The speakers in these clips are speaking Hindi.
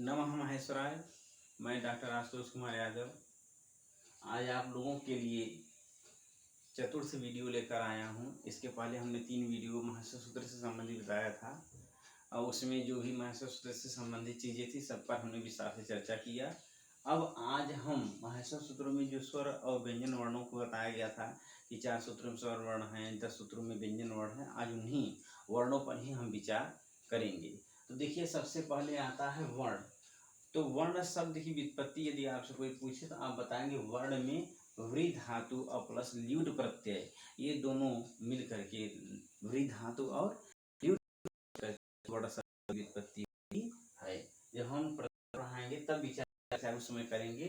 नमः महेश्वराय। मैं डॉक्टर आशुतोष कुमार यादव आज आप लोगों के लिए चतुर्थ वीडियो लेकर आया हूं। इसके पहले हमने 3 वीडियो महर्षि सूत्र से संबंधित बताया था और उसमें जो भी महर्षि सूत्र से संबंधित चीज़ें थी सब पर हमने विस्तार से चर्चा किया। अब आज हम महर्षि सूत्रों में जो स्वर और व्यंजन वर्णों को बताया गया था कि 4 सूत्रों में स्वर वर्ण हैं, 10 सूत्रों में व्यंजन वर्ण है, आज उन्हीं वर्णों पर ही हम विचार करेंगे। तो देखिए, सबसे पहले आता है वर्ण। तो वर्ण शब्द की व्युत्पत्ति यदि आपसे कोई पूछे तो आप बताएंगे वर्ण में वृ धातु और प्लस ल्यूट प्रत्यय, ये दोनों मिल करके वृ धातु और ल्यूट प्रत्यय वर्ण शब्द की व्युत्पत्ति है। जब हम पढ़ाएंगे तब विचार उस समय करेंगे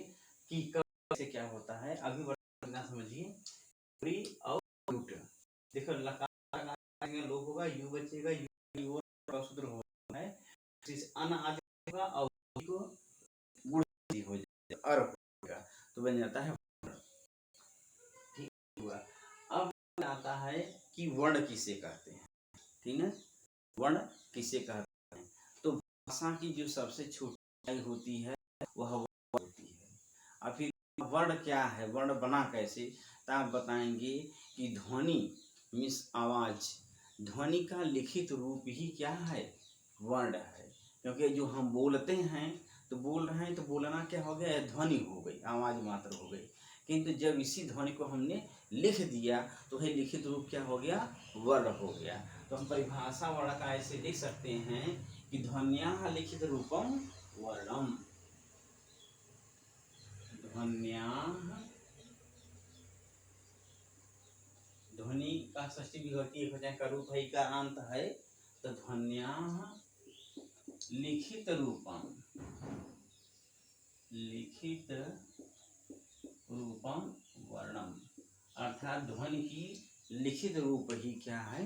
कि कब से क्या होता है। अभी वर्ण समझिए, वृ और ल्यूट। देखो, लकार लोग होगा, यू बचेगा, यू सूत्र होगा है, अन आदि होगा और को गुण हो जाएगा, अर होगा, तो बन जाता है वर्ण। ठीक हुआ। अब आता है कि वर्ण किसे कहते हैं। ठीक है, वर्ण किसे कहते हैं। तो भाषा की जो सबसे छोटी होती है वह वर्ण होती है। और फिर वर्ण क्या है, वर्ण बना कैसे, तो आप बताएंगे कि ध्वनि मीन्स आवाज, ध्वनि का लिखित रूप ही क्या है, वर्ण है। क्योंकि जो हम बोलते हैं तो बोल रहे हैं तो बोलना क्या हो गया, ध्वनि हो गई, आवाज मात्र हो गई। किंतु जब इसी ध्वनि को हमने लिख दिया तो वह लिखित रूप क्या हो गया, वर्ण हो गया। तो हम परिभाषा वर्ण का ऐसे लिख सकते हैं कि ध्वन्याः लिखित रूपम वर्णम, ध्वन्याः, ध्वनि का षष्ठी विभक्ति एक हो जाए, का रूप है का अंत है, तो ध्वन्याः लिखित रूपम, लिखित रूपम वर्णम, अर्थात ध्वनि की लिखित रूप ही क्या है,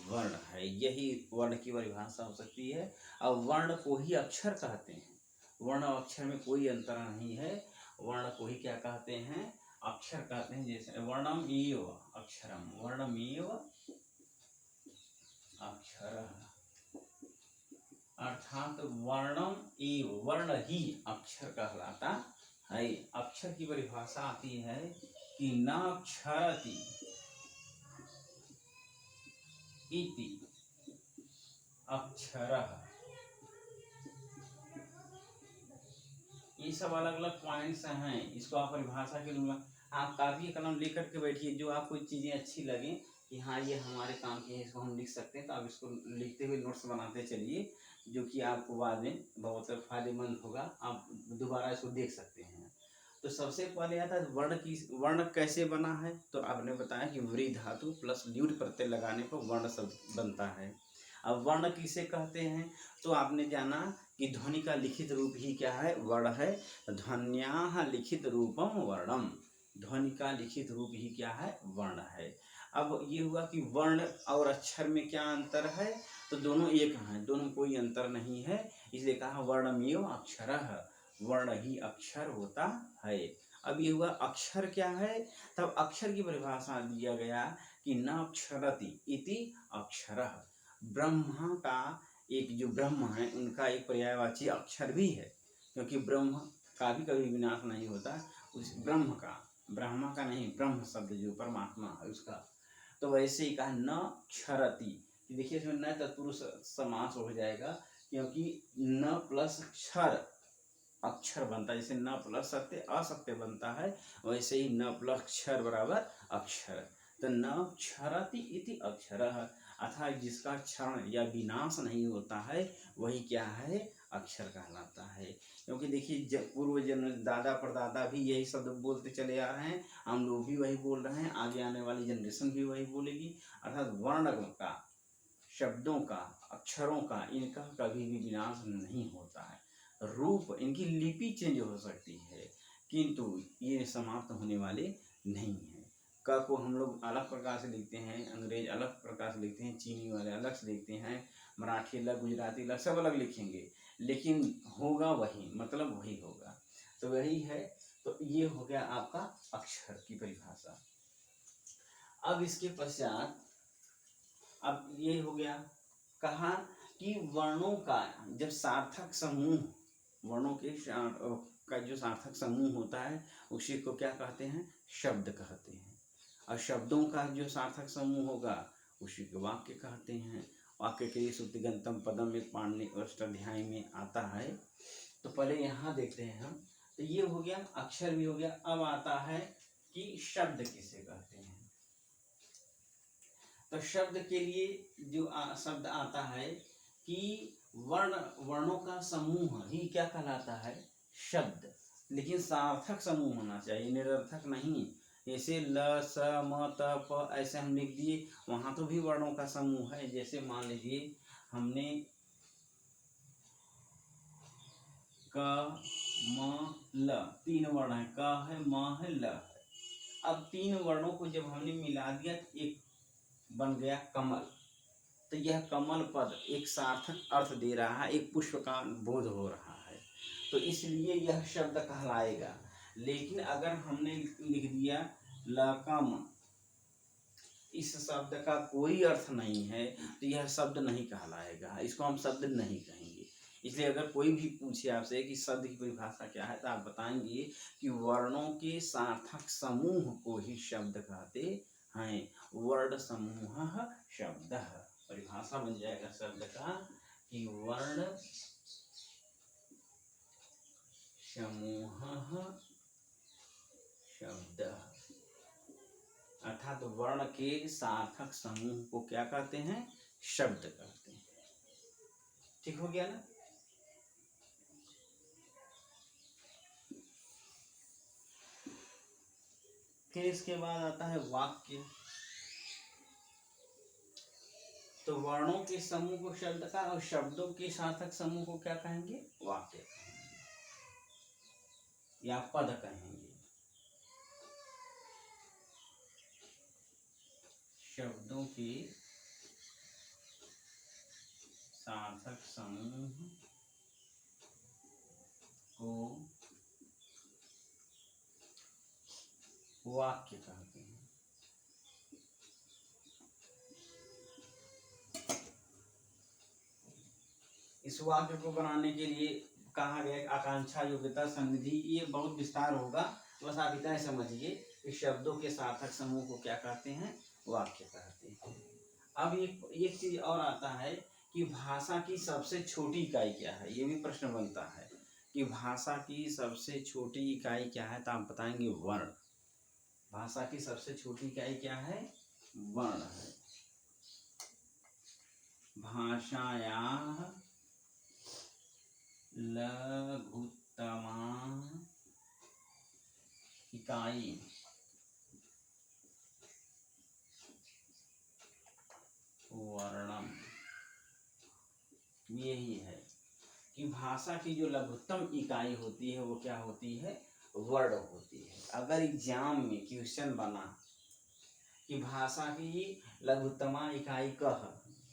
वर्ण है। यही वर्ण की परिभाषा हो सकती है। अब वर्ण को ही अक्षर कहते हैं। वर्ण और अक्षर में कोई अंतर नहीं है। वर्ण को ही क्या कहते हैं, अक्षर कहते हैं। जैसे वर्णम एव अक्षरम, वर्णम एव अक्षरः, अर्थात वर्णम एव, वर्ण ही अक्षर कहलाता है। अक्षर की परिभाषा आती है कि न क्षरति इति अक्षरः। ये सब अलग अलग पॉइंट्स हैं, इसको आप परिभाषा के रूप में आप काफी कलम लेकर के बैठिए, जो आपको चीजें अच्छी लगे कि हाँ ये हमारे काम की है, इसको हम लिख सकते हैं, तो आप इसको लिखते हुए नोट्स बनाते चलिए, जो कि आपको बाद में बहुत फायदेमंद होगा। आप दोबारा इसको देख सकते हैं। तो सबसे पहले आता है वर्ण की, वर्ण कैसे बना है, तो आपने बताया कि वृ धातु प्लस ल्यूट प्रत्यय लगाने पर वर्ण शब्द बनता है। अब वर्ण किसे कहते हैं, तो आपने जाना कि ध्वनि का लिखित रूप ही क्या है, वर्ण है। ध्वन्याः लिखित रूपम वर्णम, ध्वनि का लिखित रूप ही क्या है, वर्ण है। अब ये हुआ कि वर्ण और अक्षर में क्या अंतर है, तो दोनों एक हैं, दोनों कोई अंतर नहीं है, इसलिए कहा वर्णमेव अक्षरः, वर्ण ही अक्षर होता है। अब ये हुआ अक्षर क्या है, तब अक्षर की परिभाषा दिया गया कि न क्षरति इति अक्षरः। ब्रह्मा का एक जो ब्रह्म है उनका एक पर्यायवाची अक्षर भी है, क्योंकि ब्रह्म का भी कभी विनाश नहीं होता। उस ब्रह्म का, ब्रह्मा का नहीं, ब्रह्म शब्द जो परमात्मा है उसका। तो वैसे ही कहा न क्षरति, देखिए इसमें न तत्पुरुष समास हो जाएगा, क्योंकि न प्लस क्षर अक्षर बनता है। जैसे न प्लस सत्य असत्य बनता है, वैसे ही न प्लस क्षर बराबर अक्षर। तो न क्षरति इति अक्षरः, अर्थात जिसका क्षरण या विनाश नहीं होता है वही क्या है, अक्षर कहलाता है। क्योंकि देखिए पूर्व जन्म दादा परदादा भी यही शब्द बोलते चले आ रहे हैं, हम लोग भी वही बोल रहे हैं, आगे आने वाली जनरेशन भी वही बोलेगी। अर्थात वर्ण का, शब्दों का, अक्षरों का, इनका कभी भी विनाश नहीं होता है। रूप, इनकी लिपि चेंज हो सकती है, किंतु ये समाप्त होने वाले नहीं है। क को हम लोग अलग प्रकार से लिखते हैं, अंग्रेज अलग प्रकार से लिखते हैं, चीनी वाले अलग से लिखते हैं, मराठी अलग, गुजराती अलग, सब अलग लिखेंगे, लेकिन होगा वही, मतलब वही होगा। तो वही है। तो ये हो गया आपका अक्षर की परिभाषा। अब इसके पश्चात, अब ये हो गया, कहा कि वर्णों का जब सार्थक समूह वर्णों के का जो सार्थक समूह होता है उसी को क्या कहते हैं, शब्द कहते हैं। और शब्दों का जो सार्थक समूह होगा उसी को वाक्य कहते हैं। वाक्य के लिए श्रुतिगंतम पदम एक पाणिनि अष्टाध्यायी में आता है। तो पहले यहाँ देखते हैं हम। तो ये हो गया, अक्षर भी हो गया। अब आता है कि शब्द किसे कहते हैं। तो शब्द के लिए जो शब्द आता है कि वर्णों का समूह ही क्या कहलाता है, शब्द। लेकिन सार्थक समूह होना चाहिए, निरर्थक नहीं। जैसे ल स म त प ऐसे हम लिख दिए, वहाँ तो भी वर्णों का समूह है। जैसे मान लीजिए हमने क म ल, 3 वर्ण है, क है, म है, ल है। अब 3 वर्णों को जब हमने मिला दिया एक बन गया कमल। तो यह कमल पद एक सार्थक अर्थ दे रहा है, एक पुष्प का बोध हो रहा है, तो इसलिए यह शब्द कहलाएगा। लेकिन अगर हमने लिख दिया लकम, इस शब्द का कोई अर्थ नहीं है, तो यह शब्द नहीं कहलाएगा, इसको हम शब्द नहीं कहेंगे। इसलिए अगर कोई भी पूछे आपसे कि शब्द की परिभाषा क्या है, तो आप बताएंगे कि वर्णों के सार्थक समूह को ही शब्द कहते हैं। वर्ण समूह शब्द। परिभाषा बन जाएगा शब्द का कि वर्ण समूह शब्द, अर्थात वर्ण के सार्थक समूह को क्या कहते हैं, शब्द कहते हैं। ठीक हो गया ना। फिर इसके बाद आता है वाक्य। तो वर्णों के समूह को शब्द का और शब्दों के सार्थक समूह को क्या कहेंगे, वाक्य या पद कहेंगे। शब्दों के सार्थक समूह को वाक्य कहते हैं। इस वाक्य को बनाने के लिए कहा गया आकांक्षा, योग्यता, सन्निधि, ये बहुत विस्तार होगा, बस आप इतना ही समझिए कि शब्दों के सार्थक समूह को क्या कहते हैं, वाक्य कहते हैं। अब एक चीज और आता है कि भाषा की सबसे छोटी इकाई क्या है, ये भी प्रश्न बनता है कि भाषा की सबसे छोटी इकाई क्या है, तो आप बताएंगे वर्ण। भाषा की सबसे छोटी इकाई क्या है, वर्ण है। भाषायाः लघुत्तमा इकाई वर्णम। यही है कि भाषा की जो लघुत्तम इकाई होती है वो क्या होती है, वर्ण होती है। अगर एग्जाम में क्वेश्चन बना कि भाषा की लघुत्तमा इकाई कह,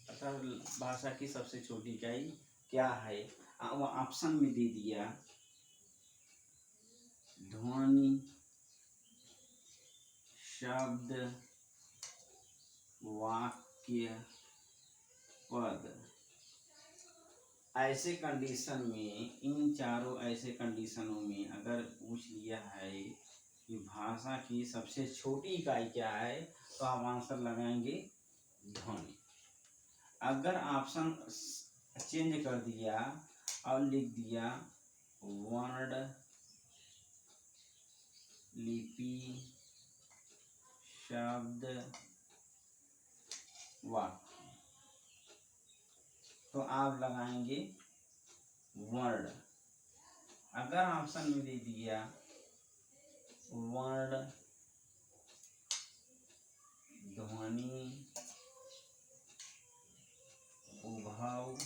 अर्थात भाषा की सबसे छोटी इकाई क्या है, वो ऑप्शन में दे दिया ध्वनि, शब्द, वाक्य, पद। ऐसे कंडीशन में, इन चारों ऐसे कंडीशनों में अगर पूछ लिया है कि भाषा की सबसे छोटी इकाई क्या है, तो आप आंसर लगाएंगे ध्वनि। अगर ऑप्शन चेंज कर दिया और लिख दिया वर्ण, लिपि, शब्द, वाक्य, तो आप लगाएंगे वर्ण। अगर ऑप्शन में दे दिया वर्ण, ध्वनि, उभव,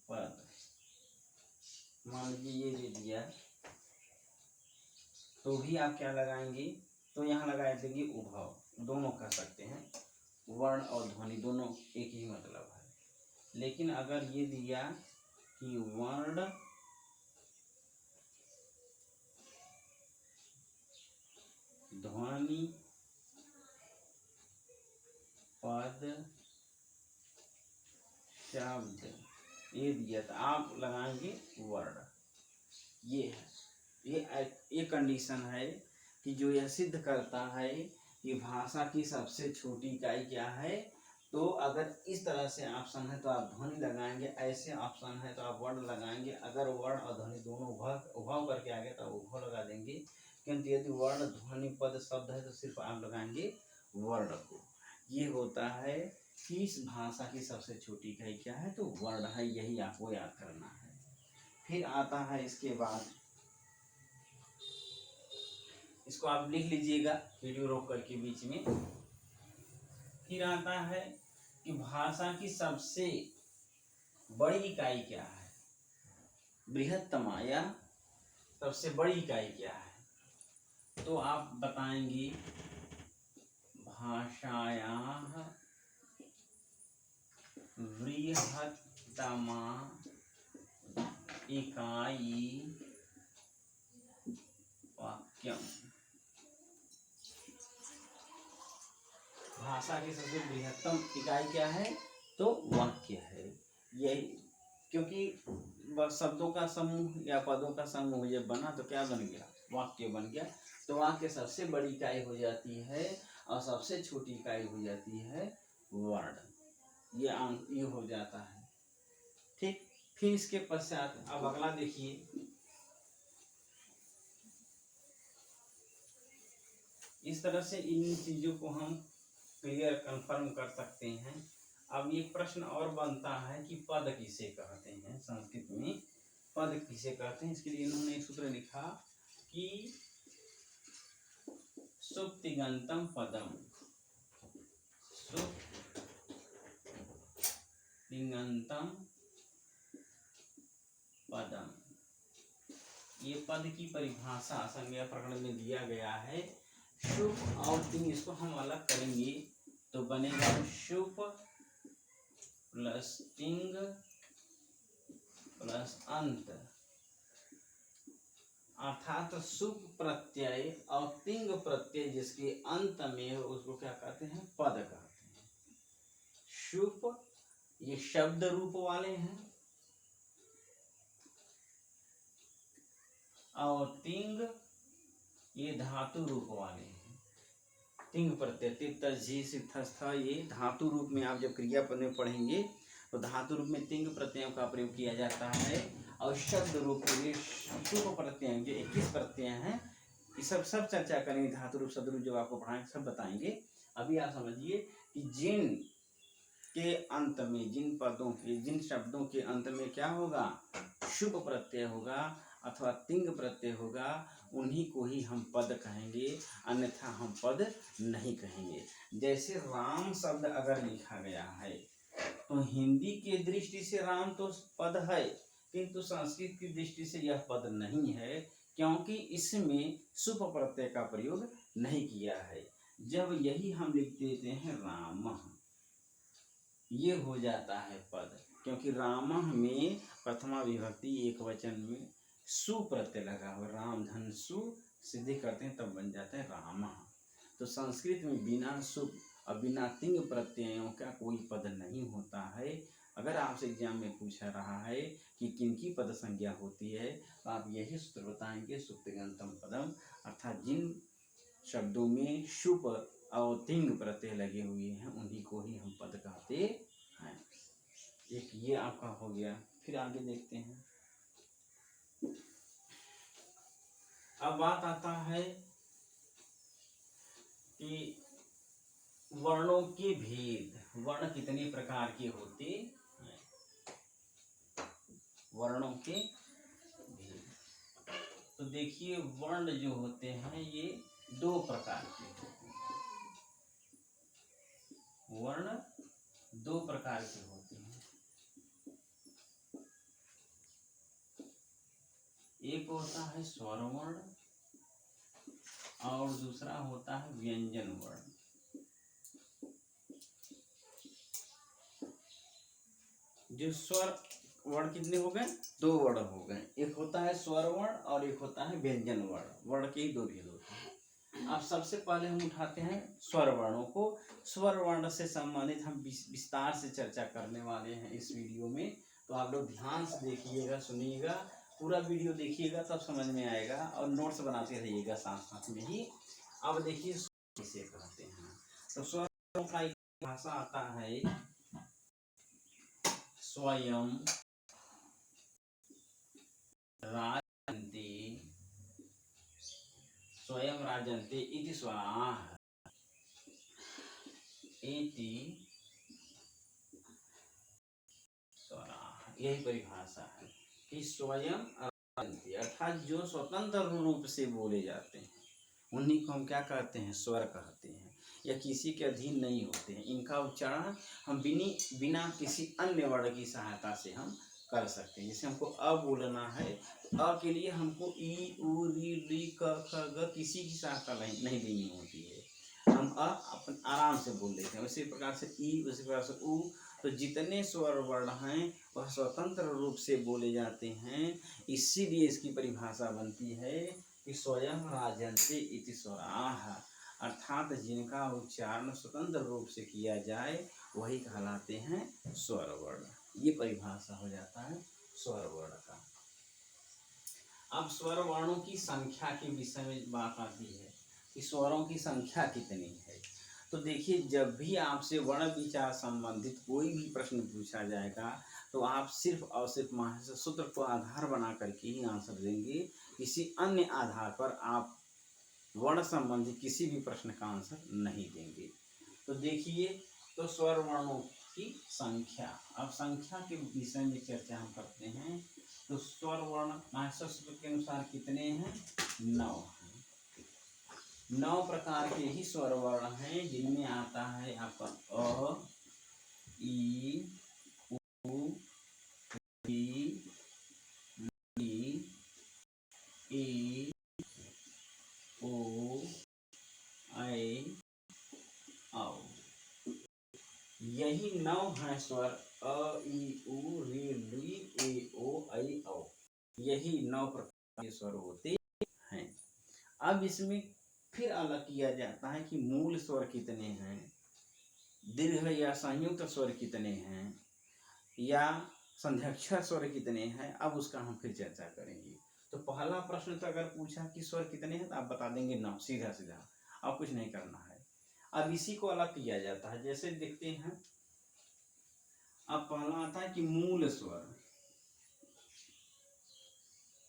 पद, मान लीजिए ये दे दिया, तो भी आप क्या लगाएंगे, तो यहाँ लगा देंगे उभव। दोनों कह सकते हैं, वर्ण और ध्वनि दोनों एक ही मतलब है। लेकिन अगर ये दिया कि वर्ण, ध्वनि पद शब्द ये दिया था, आप लगाएंगे वर्ण। ये है, ये कंडीशन है कि जो यह सिद्ध करता है कि भाषा की सबसे छोटी इकाई क्या है। तो अगर इस तरह से ऑप्शन है तो आप ध्वनि लगाएंगे, ऐसे ऑप्शन है तो आप वर्ण लगाएंगे। अगर वर्ण और ध्वनि दोनों उभाव करके आ गया तो उभाव लगा देंगे, किंतु यदि वर्ण ध्वनि पद शब्द है तो सिर्फ आप लगाएंगे वर्ण को। ये होता है कि इस भाषा की सबसे छोटी इकाई क्या है, तो वर्ण है, यही आपको याद करना है। फिर आता है इसके बाद, इसको आप लिख लीजिएगा वीडियो रोक करके बीच में। फिर आता है कि भाषा की सबसे बड़ी इकाई क्या है, बृहत्तमा या सबसे बड़ी इकाई क्या है। तो आप बताएंगे भाषायाः बृहत्तमा इकाई वाक्यम। भाषा की सबसे बृहत्तम इकाई क्या है, तो वाक्य है। यही, क्योंकि शब्दों का समूह या पदों का समूह जब बना तो क्या बन गया, वाक्य बन गया। तो वाक्य सबसे बड़ी इकाई हो जाती है और सबसे छोटी इकाई हो जाती है वर्ण। ये हो जाता है, ठीक। फिर इसके पश्चात अब अगला देखिए, इस तरह से इन चीजों को हम क्लियर कंफर्म कर सकते हैं। अब एक प्रश्न और बनता है कि पद किसे कहते हैं, संस्कृत में पद किसे कहते हैं। इसके लिए इन्होंने एक सूत्र लिखा कि सुप्तिगंतम पदम, सुप्तिगंतम पदम। ये पद की परिभाषा संज्ञा प्रकरण में दिया गया है। शुभ और तिंग, इसको हम अलग करेंगे तो बनेगा शुभ प्लस तिंग प्लस अंत, अर्थात शुभ प्रत्यय और तिंग प्रत्यय जिसके अंत में हो उसको क्या कहते हैं, पद कहते हैं। शुभ ये शब्द रूप वाले हैं और तिंग ये धातु रूप वाले हैं। तिंग प्रत्यय तिप्त झी सिद्ध, ये धातु रूप में आप जब क्रियापद में पढ़ेंगे तो धातु रूप में तिंग प्रत्ययों का प्रयोग किया जाता है। और शब्द रूप में शुभ प्रत्यय जो 21 प्रत्यय हैं, ये सब चर्चा करेंगे। धातु रूप शब्द रूप जो आपको पढ़ाएंगे सब बताएंगे। अभी आप समझिए कि जिन के अंत में, जिन पदों के, जिन शब्दों के अंत में क्या होगा, शुभ प्रत्यय होगा अथवा तिंग प्रत्यय होगा, उन्हीं को ही हम पद कहेंगे, अन्यथा हम पद नहीं कहेंगे। जैसे राम शब्द अगर लिखा गया है तो हिंदी की दृष्टि से राम तो पद है, किंतु संस्कृत की दृष्टि से यह पद नहीं है, क्योंकि इसमें शुभ प्रत्यय का प्रयोग नहीं किया है। जब यही हम लिख देते हैं राम, ये हो जाता है पद, क्योंकि राम में प्रथमा विभक्ति एक वचन में सु प्रत्यय लगा हुआ, राम धन सु सिद्धि करते हैं तब बन जाता है राम। तो संस्कृत में बिना सु और बिना तिंग प्रत्ययों का कोई पद नहीं होता है। अगर आपसे एग्जाम में पूछा रहा है कि किनकी पद संज्ञा होती है तो आप यही सूत्र बताएंगे, सुप्तिगंतम पदम, अर्थात जिन शब्दों में शुभ और तिंग प्रत्यय लगे हुए हैं उन्हीं को ही हम पद कहते हैं। एक ये आपका हो गया। फिर आगे देखते हैं। अब बात आता है कि वर्णों के भेद, वर्ण कितने प्रकार के होते हैं, वर्णों के भेद। तो देखिए वर्ण जो होते हैं ये दो प्रकार के होते हैं, वर्ण दो प्रकार के होते हैं। एक होता है स्वर वर्ण और दूसरा होता है व्यंजन वर्ण। जो स्वर वर्ण कितने हो गए, दो वर्ण हो गए। एक होता है स्वर वर्ण और एक होता है व्यंजन वर्ण। वर्ण के ही दो भेद होते हैं। अब सबसे पहले हम उठाते हैं स्वर वर्णों को। स्वर वर्ण से संबंधित हम विस्तार से चर्चा करने वाले हैं इस वीडियो में। तो आप लोग ध्यान से देखिएगा, सुनिएगा, पूरा वीडियो देखिएगा तब समझ में आएगा, और नोट्स बनाते रहिएगा साथ साथ में ही। अब देखिए किसे कहते हैं। तो स्वरों का एक भाषा आता है स्वयं राजन्ते, स्वयं राजन्ते इति स्वराः, इति स्वराः। यही परिभाषा है कि स्वयं राजन्ते अर्थात जो स्वतंत्र रूप से बोले जाते हैं उन्हीं को हम क्या कहते हैं, स्वर कहते हैं, या किसी के अधीन नहीं होते हैं। इनका उच्चारण हम बिना किसी अन्य वर्ण की सहायता से हम कर सकते हैं। जैसे हमको अ बोलना है, अ के लिए हमको ई उ री री क ख ग किसी की सहायता नहीं देनी होती है। हम अ अपन आराम से बोल लेते हैं। उसी प्रकार से ई, उसी प्रकार से उ। तो जितने स्वर वर्ण हैं वह स्वतंत्र रूप से बोले जाते हैं। इसीलिए इसकी परिभाषा बनती है कि स्वयं राजन्ते इति स्वराः, अर्थात जिनका उच्चारण स्वतंत्र रूप से किया जाए वही कहलाते हैं स्वर वर्ण। ये परिभाषा हो जाता है स्वर वर्ण का। अब स्वर वर्णों की संख्या के विषय में बात आती है कि स्वरों की संख्या कितनी है। तो देखिए, जब भी आपसे वर्ण विचार संबंधित कोई भी प्रश्न पूछा जाएगा तो आप सिर्फ और सिर्फ महाशय सूत्र को आधार बना करके ही आंसर देंगे। किसी अन्य आधार पर आप वर्ण संबंधी किसी भी प्रश्न का आंसर नहीं देंगे। तो देखिए, तो स्वर वर्णों की संख्या, अब संख्या के विषय में चर्चा हम करते हैं। तो स्वर वर्ण महाशय सूत्र के अनुसार कितने हैं, 9 हैं। 9 प्रकार के ही स्वर वर्ण हैं, जिनमें आता है आपका अ, ई, उ, री, ली, ई, ओ, ऐ, औ। यही 9 हैं स्वर अ, ई, उ, री, ली, ए, ओ, ऐ, औ। यही 9 प्रकार के स्वर होते हैं। अब इसमें फिर अलग किया जाता है कि मूल स्वर कितने हैं, दीर्घ या संयुक्त स्वर कितने हैं, या संध्याक्षर स्वर कितने हैं। अब उसका हम फिर चर्चा करेंगे। तो पहला प्रश्न तो अगर पूछा कि स्वर कितने हैं तो आप बता देंगे 9, सीधा सीधा, अब कुछ नहीं करना है। अब इसी को अलग किया जाता है। जैसे देखते हैं, अब पहला आता है कि मूल स्वर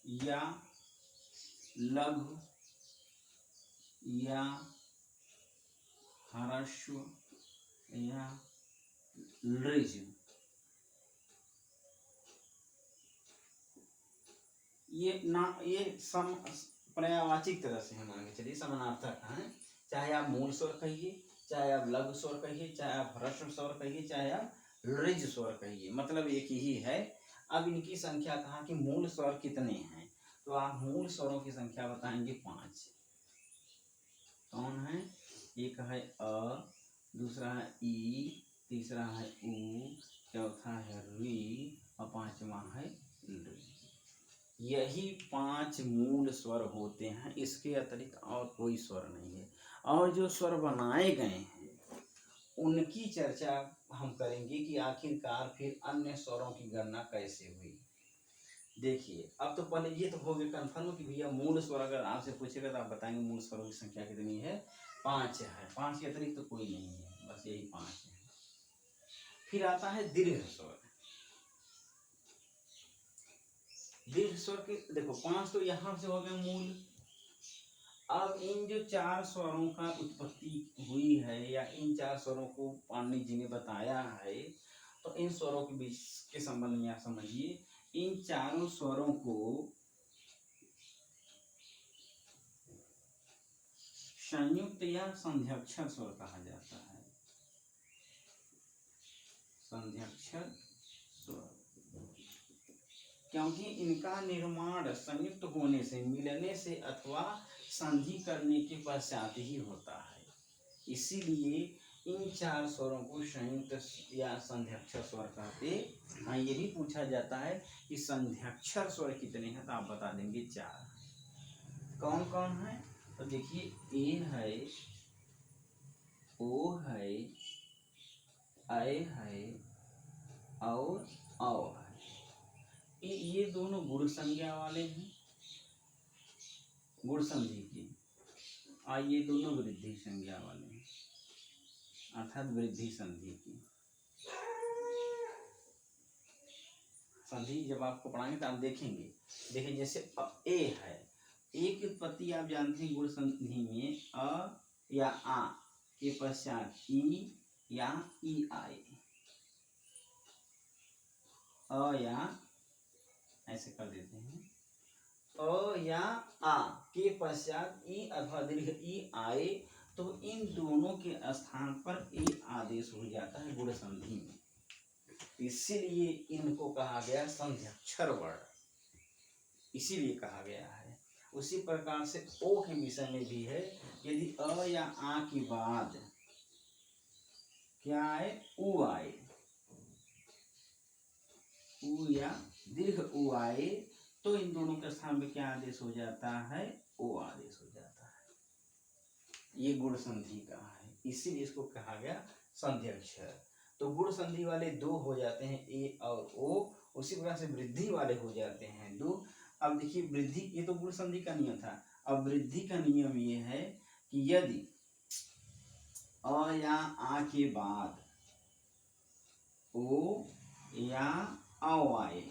या लघु या ह्रस्व या लृज। ये पर्यायवाची तरह से हम आगे चलिए, समानार्थक हैं। चाहे आप मूल स्वर कहिए, चाहे आप लघु स्वर कहिए, चाहे आप ह्रस्व स्वर कहिए, चाहे आप लृज स्वर कहिए, मतलब एक ही है। अब इनकी संख्या कहा कि मूल स्वर कितने हैं, तो आप मूल स्वरों की संख्या बताएंगे 5। कौन है, एक है अ, दूसरा है ई, तीसरा है उ, चौथा है री, और 5वां है लृ। यही 5 मूल स्वर होते हैं, इसके अतिरिक्त और कोई स्वर नहीं है। और जो स्वर बनाए गए हैं उनकी चर्चा हम करेंगे कि आखिरकार फिर अन्य स्वरों की गणना कैसे हुई। देखिए, अब तो पहले ये तो हो गया कंफर्म कि भैया मूल स्वर अगर आपसे पूछेगा तो आप बताएंगे मूल स्वरों की संख्या कितनी है, 5 है। 5 के अतिरिक्त तो कोई नहीं है, बस यही 5 है। फिर आता है दीर्घ स्वर। दीर्घ स्वर के देखो 5 तो यहां से हो गए मूल। अब इन जो 4 स्वरों का उत्पत्ति हुई है, या इन 4 स्वरों को पाणिनि जी ने बताया है, तो इन स्वरों के बीच के संबंध में आप समझिए, इन चारों स्वरों को संयुक्त या संध्याक्षर स्वर कहा जाता है। संध्याक्षर स्वर, क्योंकि इनका निर्माण संयुक्त होने से, मिलने से अथवा संधि करने के पश्चात ही होता है। इसीलिए इन 4 स्वरों को संयुक्त या संध्याक्षर स्वर कहते हैं। ये भी पूछा जाता है कि संध्याक्षर स्वर कितने हैं, तो आप बता देंगे 4। कौन कौन है, तो देखिए ए है, ओ है, ऐ है और औ है। ये दोनों गुण संज्ञा वाले हैं, गुण संधि की, और ये दोनों वृद्धि संज्ञा वाले हैं, अर्थात वृद्धि संधि की। संधि जब आपको पढ़ाएंगे तो आप देखेंगे। देखिए जैसे ए है, ए की उत्पत्ति आप जानते हैं गुण संधि में अ या आ के पश्चात ई या ई आए, अ या ऐसे कर देते हैं, अ या आ के पश्चात ई अथवा दीर्घ ई आए तो इन दोनों के स्थान पर ए आदेश हो जाता है गुण संधि में। इसीलिए इनको कहा गया संध्याक्षर वर्ण, इसीलिए कहा गया है। उसी प्रकार से ओ के विषय में भी है, यदि अ या आ के बाद क्या आए, उ आए, उ या दीर्घ उ आए तो इन दोनों के स्थान में क्या आदेश हो जाता है, ओ आदेश हो जाता है। ये गुण संधि का है, इसीलिए इसको कहा गया संध्याक्षर। तो गुण संधि वाले दो हो जाते हैं, ए और ओ। उसी प्रकार से वृद्धि वाले हो जाते हैं दो। अब देखिए वृद्धि, ये तो गुण संधि का नियम था। अब वृद्धि का नियम ये है कि यदि अ या आ के बाद ओ या औ आए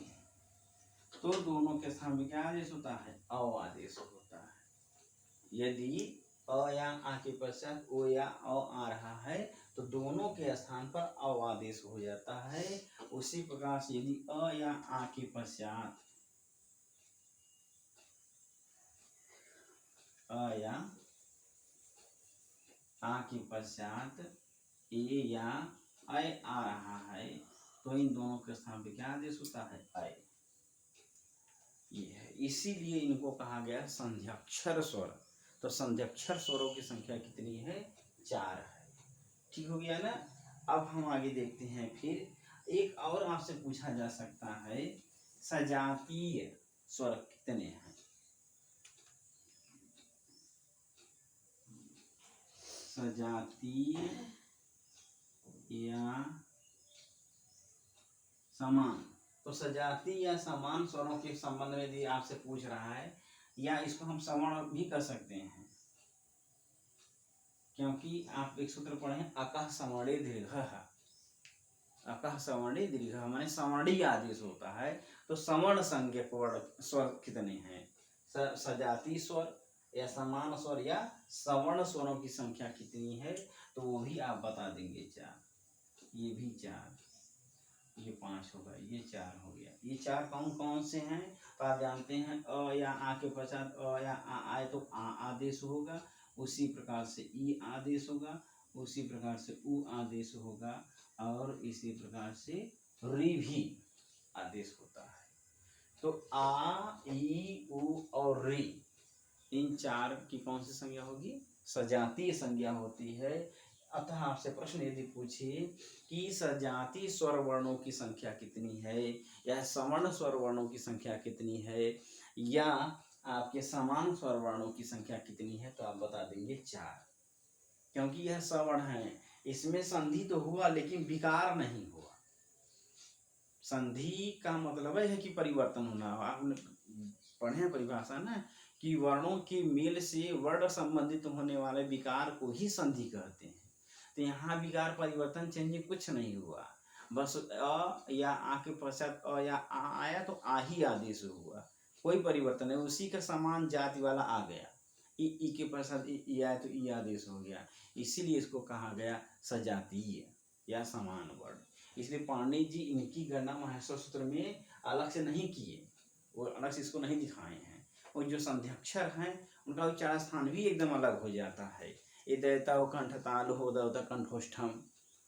तो दोनों के स्थान में क्या आदेश होता है, औ आदेश होता है। यदि अ या आ के पश्चात ओ या औ आ रहा है तो दोनों के स्थान पर औ आदेश हो जाता है। उसी प्रकार से यदि अ या आ के पश्चात अ या आ के पश्चात ए या ऐ आ रहा है तो इन दोनों के स्थान पे क्या आदेश होता है, ऐ। ये है, इसीलिए इनको कहा गया संध्याक्षर स्वर। तो संध्याक्षर स्वरों की संख्या कितनी है, 4 है। ठीक हो गया ना। अब हम आगे देखते हैं। फिर एक और आपसे पूछा जा सकता है, सजातीय स्वर कितने हैं। सजातीय या समान, तो सजातीय या समान स्वरों के संबंध में यदि आपसे पूछ रहा है, या इसको हम सवर्ण भी कर सकते हैं, क्योंकि आप एक सूत्र पढ़े हैं, अकः सवर्णे दीर्घः। अकः सवर्णे दीर्घः माने सवर्णी आदेश होता है। तो सवर्ण संज्ञक वर्ण स्वर कितने हैं, सजातीय स्वर या समान स्वर या सवर्ण स्वरों की संख्या कितनी है, तो वो भी आप बता देंगे। 4, ये भी 4, ये 5 होगा, ये 4 हो गया। ये 4 कौन कौन से हैं, तो आप जानते हैं अ या आ के पश्चात अ या आ आए तो आ आदेश होगा, उसी प्रकार से ई आदेश होगा, उसी प्रकार से उ आदेश होगा, और इसी प्रकार से री भी आदेश होता है। तो आ ई उ और री, इन 4 की कौन सी संज्ञा होगी, सजातीय संज्ञा होती है। अतः आपसे प्रश्न यदि पूछे कि सजातीय स्वर वर्णों की संख्या कितनी है, या सवर्ण स्वर वर्णों की संख्या कितनी है, या आपके समान स्वर वर्णों की संख्या कितनी है, तो आप बता देंगे 4। क्योंकि यह सवर्ण है, इसमें संधि तो हुआ लेकिन विकार नहीं हुआ। संधि का मतलब है कि परिवर्तन होना। आपने पढ़े परिभाषा ना, कि वर्णों के मेल से वर्ण संबंधित होने वाले विकार को ही संधि कहते हैं। तो यहाँ विकार परिवर्तन चेंजिंग कुछ नहीं हुआ, बस अ या आ के पश्चात अ या आ आया तो आ ही आदेश हुआ, कोई परिवर्तन नहीं। उसी का समान जाति वाला आ गया, ई के पश्चात ई आया तो ई आदेश हो गया। इसीलिए इसको कहा गया सजातीय या समान वर्ण। इसलिए पाणिनि जी इनकी गणना महर्षि सूत्र में अलग से नहीं किए, वो अलग से इसको नहीं दिखाए हैं। और जो संध्याक्षर हैं उनका उच्चारण स्थान भी एकदम अलग हो जाता है। इदैतौ कंठ तालु होदौत कंठोष्ठम,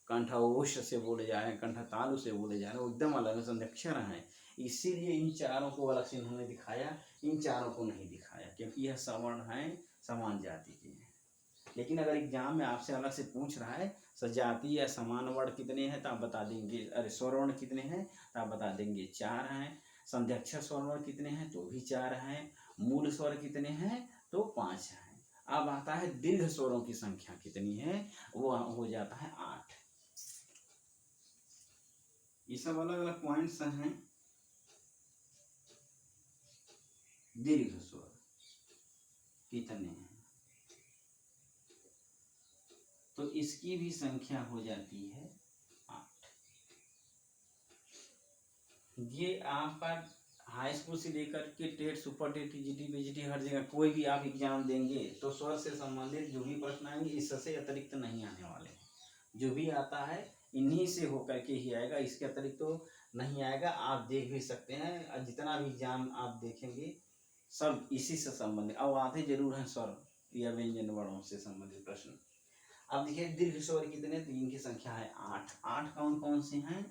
कंठोष से बोले जा रहे हैं, कंठ तालु से बोले जा रहे हैं, वो एकदम अलग संध्याक्षर हैं। इसीलिए इन चारों को अलग से इन्होंने दिखाया, इन चारों को नहीं दिखाया, क्योंकि यह सवर्ण हैं, समान जाति के हैं। लेकिन अगर एग्जाम में आपसे अलग से पूछ रहा है सजातीय या समान वर्ण कितने हैं, तो आप बता देंगे, अरे स्वरवर्ण कितने हैं, तो आप बता देंगे 4 हैं। संध्याक्षर स्वरवर्ण कितने हैं, तो भी 4 हैं। मूल स्वर कितने हैं, तो 5 हैं। अब आता है दीर्घ स्वरों की संख्या कितनी है, वो हो जाता है 8। ये सब अलग अलग पॉइंट्स हैं। दीर्घ स्वर कितने हैं, तो इसकी भी संख्या हो जाती है 8। ये आपका हाई स्कूल से लेकर के TET, super TET, TGT, PGT, हर जगह कोई भी आप एग्जाम देंगे तो स्वर से संबंधित जो भी प्रश्न आएंगे इससे अतिरिक्त नहीं आने वाले हैं। जो भी आता है इन्हीं से होकर के ही आएगा, इसके अतिरिक्त तो नहीं आएगा। आप देख भी सकते हैं जितना भी एग्जाम आप देखेंगे सब इसी से संबंधित, अब आते जरूर हैं स्वर या व्यंजन वर्णों से संबंधित प्रश्न। अब देखिए दीर्घ स्वर कितने, तो इनकी संख्या है 8। 8 कौन कौन से हैं,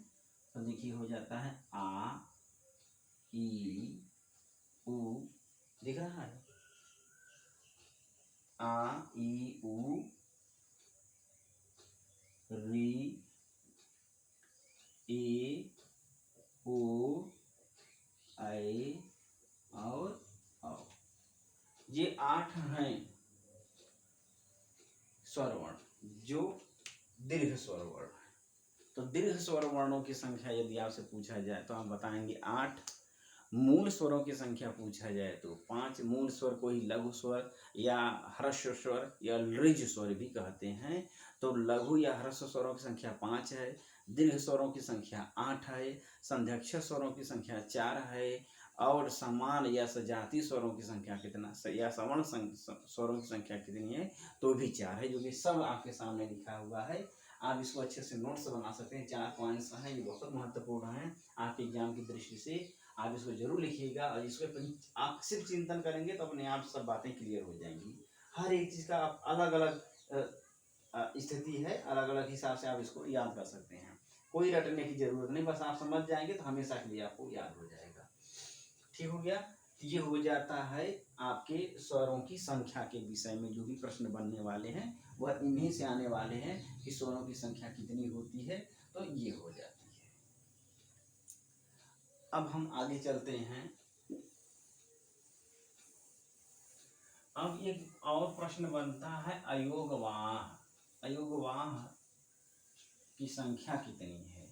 तो देखिए हो जाता है आ, ई, उ, दिख रहा है, आ, ई, उ, री, ए, ओ, ऐ और औ। ये 8 हैं स्वर वर्ण जो दीर्घ स्वर वर्ण है। तो दीर्घ स्वर वर्णों की संख्या यदि आपसे पूछा जाए तो हम बताएंगे 8। मूल स्वरों की संख्या पूछा जाए तो 5। मूल स्वर को ही लघु स्वर या ह्रस्व स्वर या लृज स्वर भी कहते हैं। तो लघु या ह्रस्व स्वरों की संख्या 5 है, दीर्घ स्वरों की संख्या 8 है, संध्यक्षर स्वरों की संख्या 4 है, और समान या सजातीय स्वरों की संख्या कितना, या सवर्ण स्वरों की संख्या कितनी है, तो भी 4 है, जो कि सब आपके सामने लिखा हुआ है। आप इसको अच्छे से नोट्स बना सकते हैं। 4 पॉइंट्स हैं, ये बहुत महत्वपूर्ण हैं आपके एग्जाम की दृष्टि से। आप इसको जरूर लिखिएगा और इसको आप सिर्फ चिंतन करेंगे तो अपने आप सब बातें क्लियर हो जाएंगी। हर एक चीज़ का आप अलग अलग स्थिति है, अलग अलग हिसाब से आप इसको याद कर सकते हैं। कोई रटने की जरूरत नहीं, बस आप समझ जाएंगे तो हमेशा के लिए आपको याद हो जाएगा। ठीक हो गया। ये हो जाता है आपके स्वरों की संख्या के विषय में जो भी प्रश्न बनने वाले हैं वह इन्हीं से आने वाले हैं कि स्वरों की संख्या कितनी होती है, तो ये हो जाती है। अब हम आगे चलते हैं। अब एक और प्रश्न बनता है अयोगवाह। अयोगवाह की संख्या कितनी है,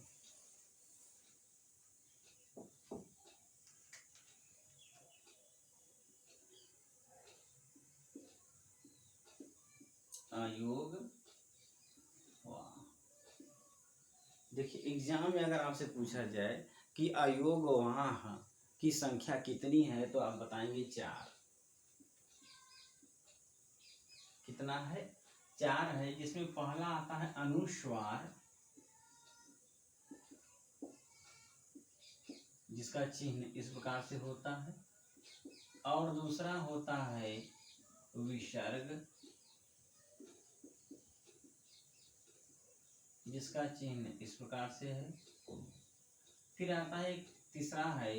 अयोग। देखिए एग्जाम में अगर आपसे पूछा जाए कि अयोगवाह की संख्या कितनी है तो आप बताएंगे 4। कितना है, 4 है, जिसमें पहला आता है अनुस्वार जिसका चिन्ह इस प्रकार से होता है, और दूसरा होता है विसर्ग जिसका चिन्ह इस प्रकार से है। फिर आता है एक तीसरा है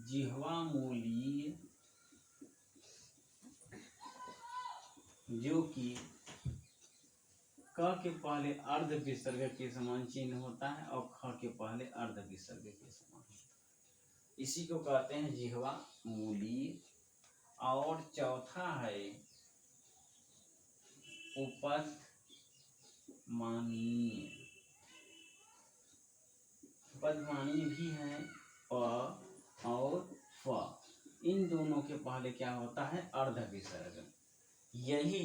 जिह्वा मूलीय, जो कि क के पहले अर्ध विसर्ग के समान चिन्ह होता है और ख के पहले अर्ध विसर्ग के समान होता है, इसी को कहते हैं जिह्वा मूलीय। और चौथा है उपध मानीय। उपधमानीय भी है प और फ, इन दोनों के पहले क्या होता है, अर्ध विसर्ग। यही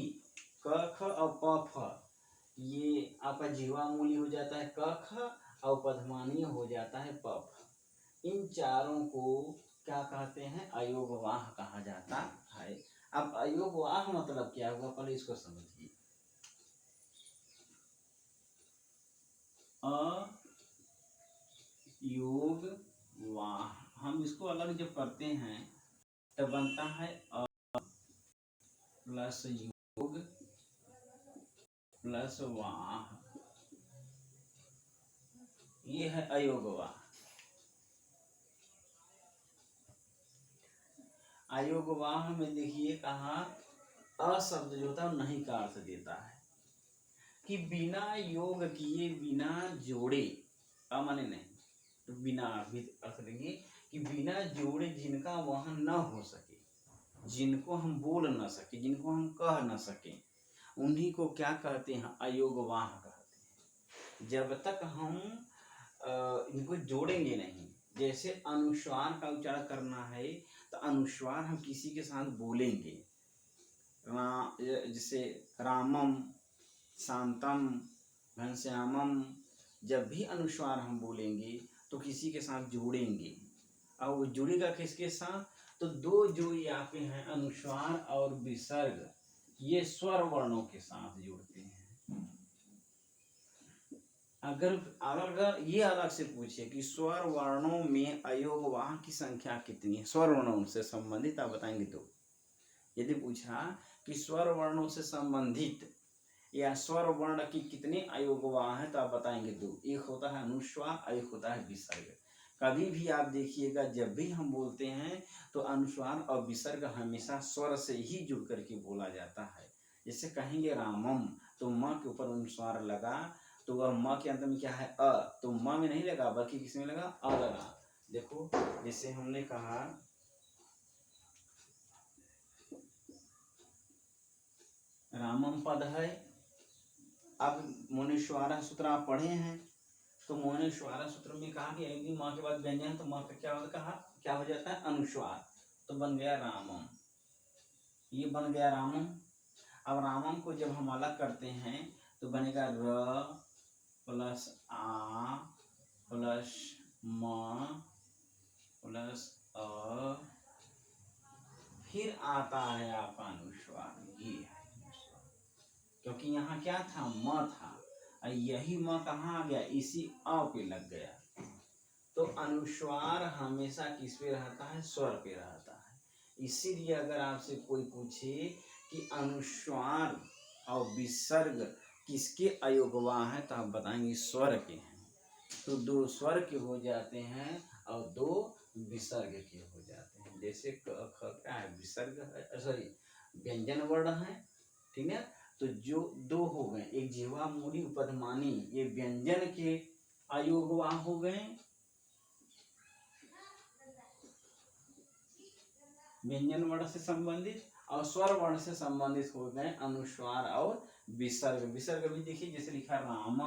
क ख और प फ ये आपका जीवा मूली हो जाता है क ख और उपधमानीय हो जाता है प फ। इन चारों को क्या कहते हैं, अयोगवाह कहा जाता है। अब अयोगवाह मतलब क्या हुआ, पहले इसको समझिए। अयोगवाह हम इसको अलग जब करते हैं तब बनता है अ प्लस योग प्लस वाह, ये है अयोगवाह। अयोगवाह में देखिए कहा अ शब्द जो होता है नहीं का अर्थ देता है कि बिना योग किए, बिना जोड़े, अमाने नहीं, तो बिना भी अर्थ देंगे कि बिना जोड़े जिनका वहन न हो सके, जिनको हम बोल न सके, जिनको हम कह न सके, उन्हीं को क्या कहते हैं? अयोगवाह कहते हैं। जब तक हम इनको जोड़ेंगे नहीं, जैसे अनुस्वार का उच्चारण करना है तो अनुस्वार हम किसी के साथ बोलेंगे, जैसे रामम, शांतम, घनश्यामम, जब भी अनुस्वार हम बोलेंगे तो किसी के साथ जोड़ेंगे। और वो जुड़ेगा किसके साथ? तो दो जो आपके हैं अनुस्वार और विसर्ग, ये स्वर वर्णों के साथ जुड़ते हैं। अगर ये अलग से पूछे कि स्वर वर्णों में अयोगवाह की संख्या कितनी है, स्वर वर्णों से संबंधित आप बताएंगे तो। यदि पूछा कि स्वर वर्णों से संबंधित या स्वर वर्ण की कितने अयोगवाह है तो आप बताएंगे दो, एक होता है अनुस्वार, एक होता है विसर्ग। कभी भी आप देखिएगा जब भी हम बोलते हैं तो अनुस्वार और विसर्ग हमेशा स्वर से ही जुड़ करके बोला जाता है। जैसे कहेंगे रामम तो म के ऊपर अनुस्वार लगा, तो वह म के अंत में क्या है? अ, तो म में नहीं लगा बल्कि किसमें लगा? अ लगा। देखो जैसे हमने कहा रामम पद है, अब मोनेश्वारा सूत्र आप पढ़े हैं तो मोनेश्वारा सूत्र में कहा कि यदि माँ के बाद व्यंजन तो माँ का क्या होता, कहा क्या हो जाता है? अनुस्वार, तो बन गया रामम, ये बन गया रामम। अब रामम को जब हम अलग करते हैं तो बनेगा र प्लस आ प्लस म प्लस अ, फिर आता है आपका अनुस्वार, ये है अनुस्वार। क्योंकि यहाँ क्या था? म था, यही म कहाँ आ गया? इसी अ पे लग गया। तो अनुस्वार हमेशा किस पे रहता है? स्वर पे रहता है। इसीलिए अगर आपसे कोई पूछे कि अनुस्वार और विसर्ग किसके अयोगवाह है तो आप बताएंगे स्वर के हैं। तो दो स्वर के हो जाते हैं और दो विसर्ग के हो जाते हैं। जैसे क्या है? विसर्ग है, सॉरी व्यंजन वर्ण है, ठीक है। तो जो दो हो गए, एक जिह्वा मूली उपधमानी, ये व्यंजन के अयोगवाह हो गए, व्यंजन वर्ण से संबंधित, और स्वर वर्ण से संबंधित हो गए अनुस्वार और विसर्ग। विसर्ग भी देखिए जैसे लिखा राम,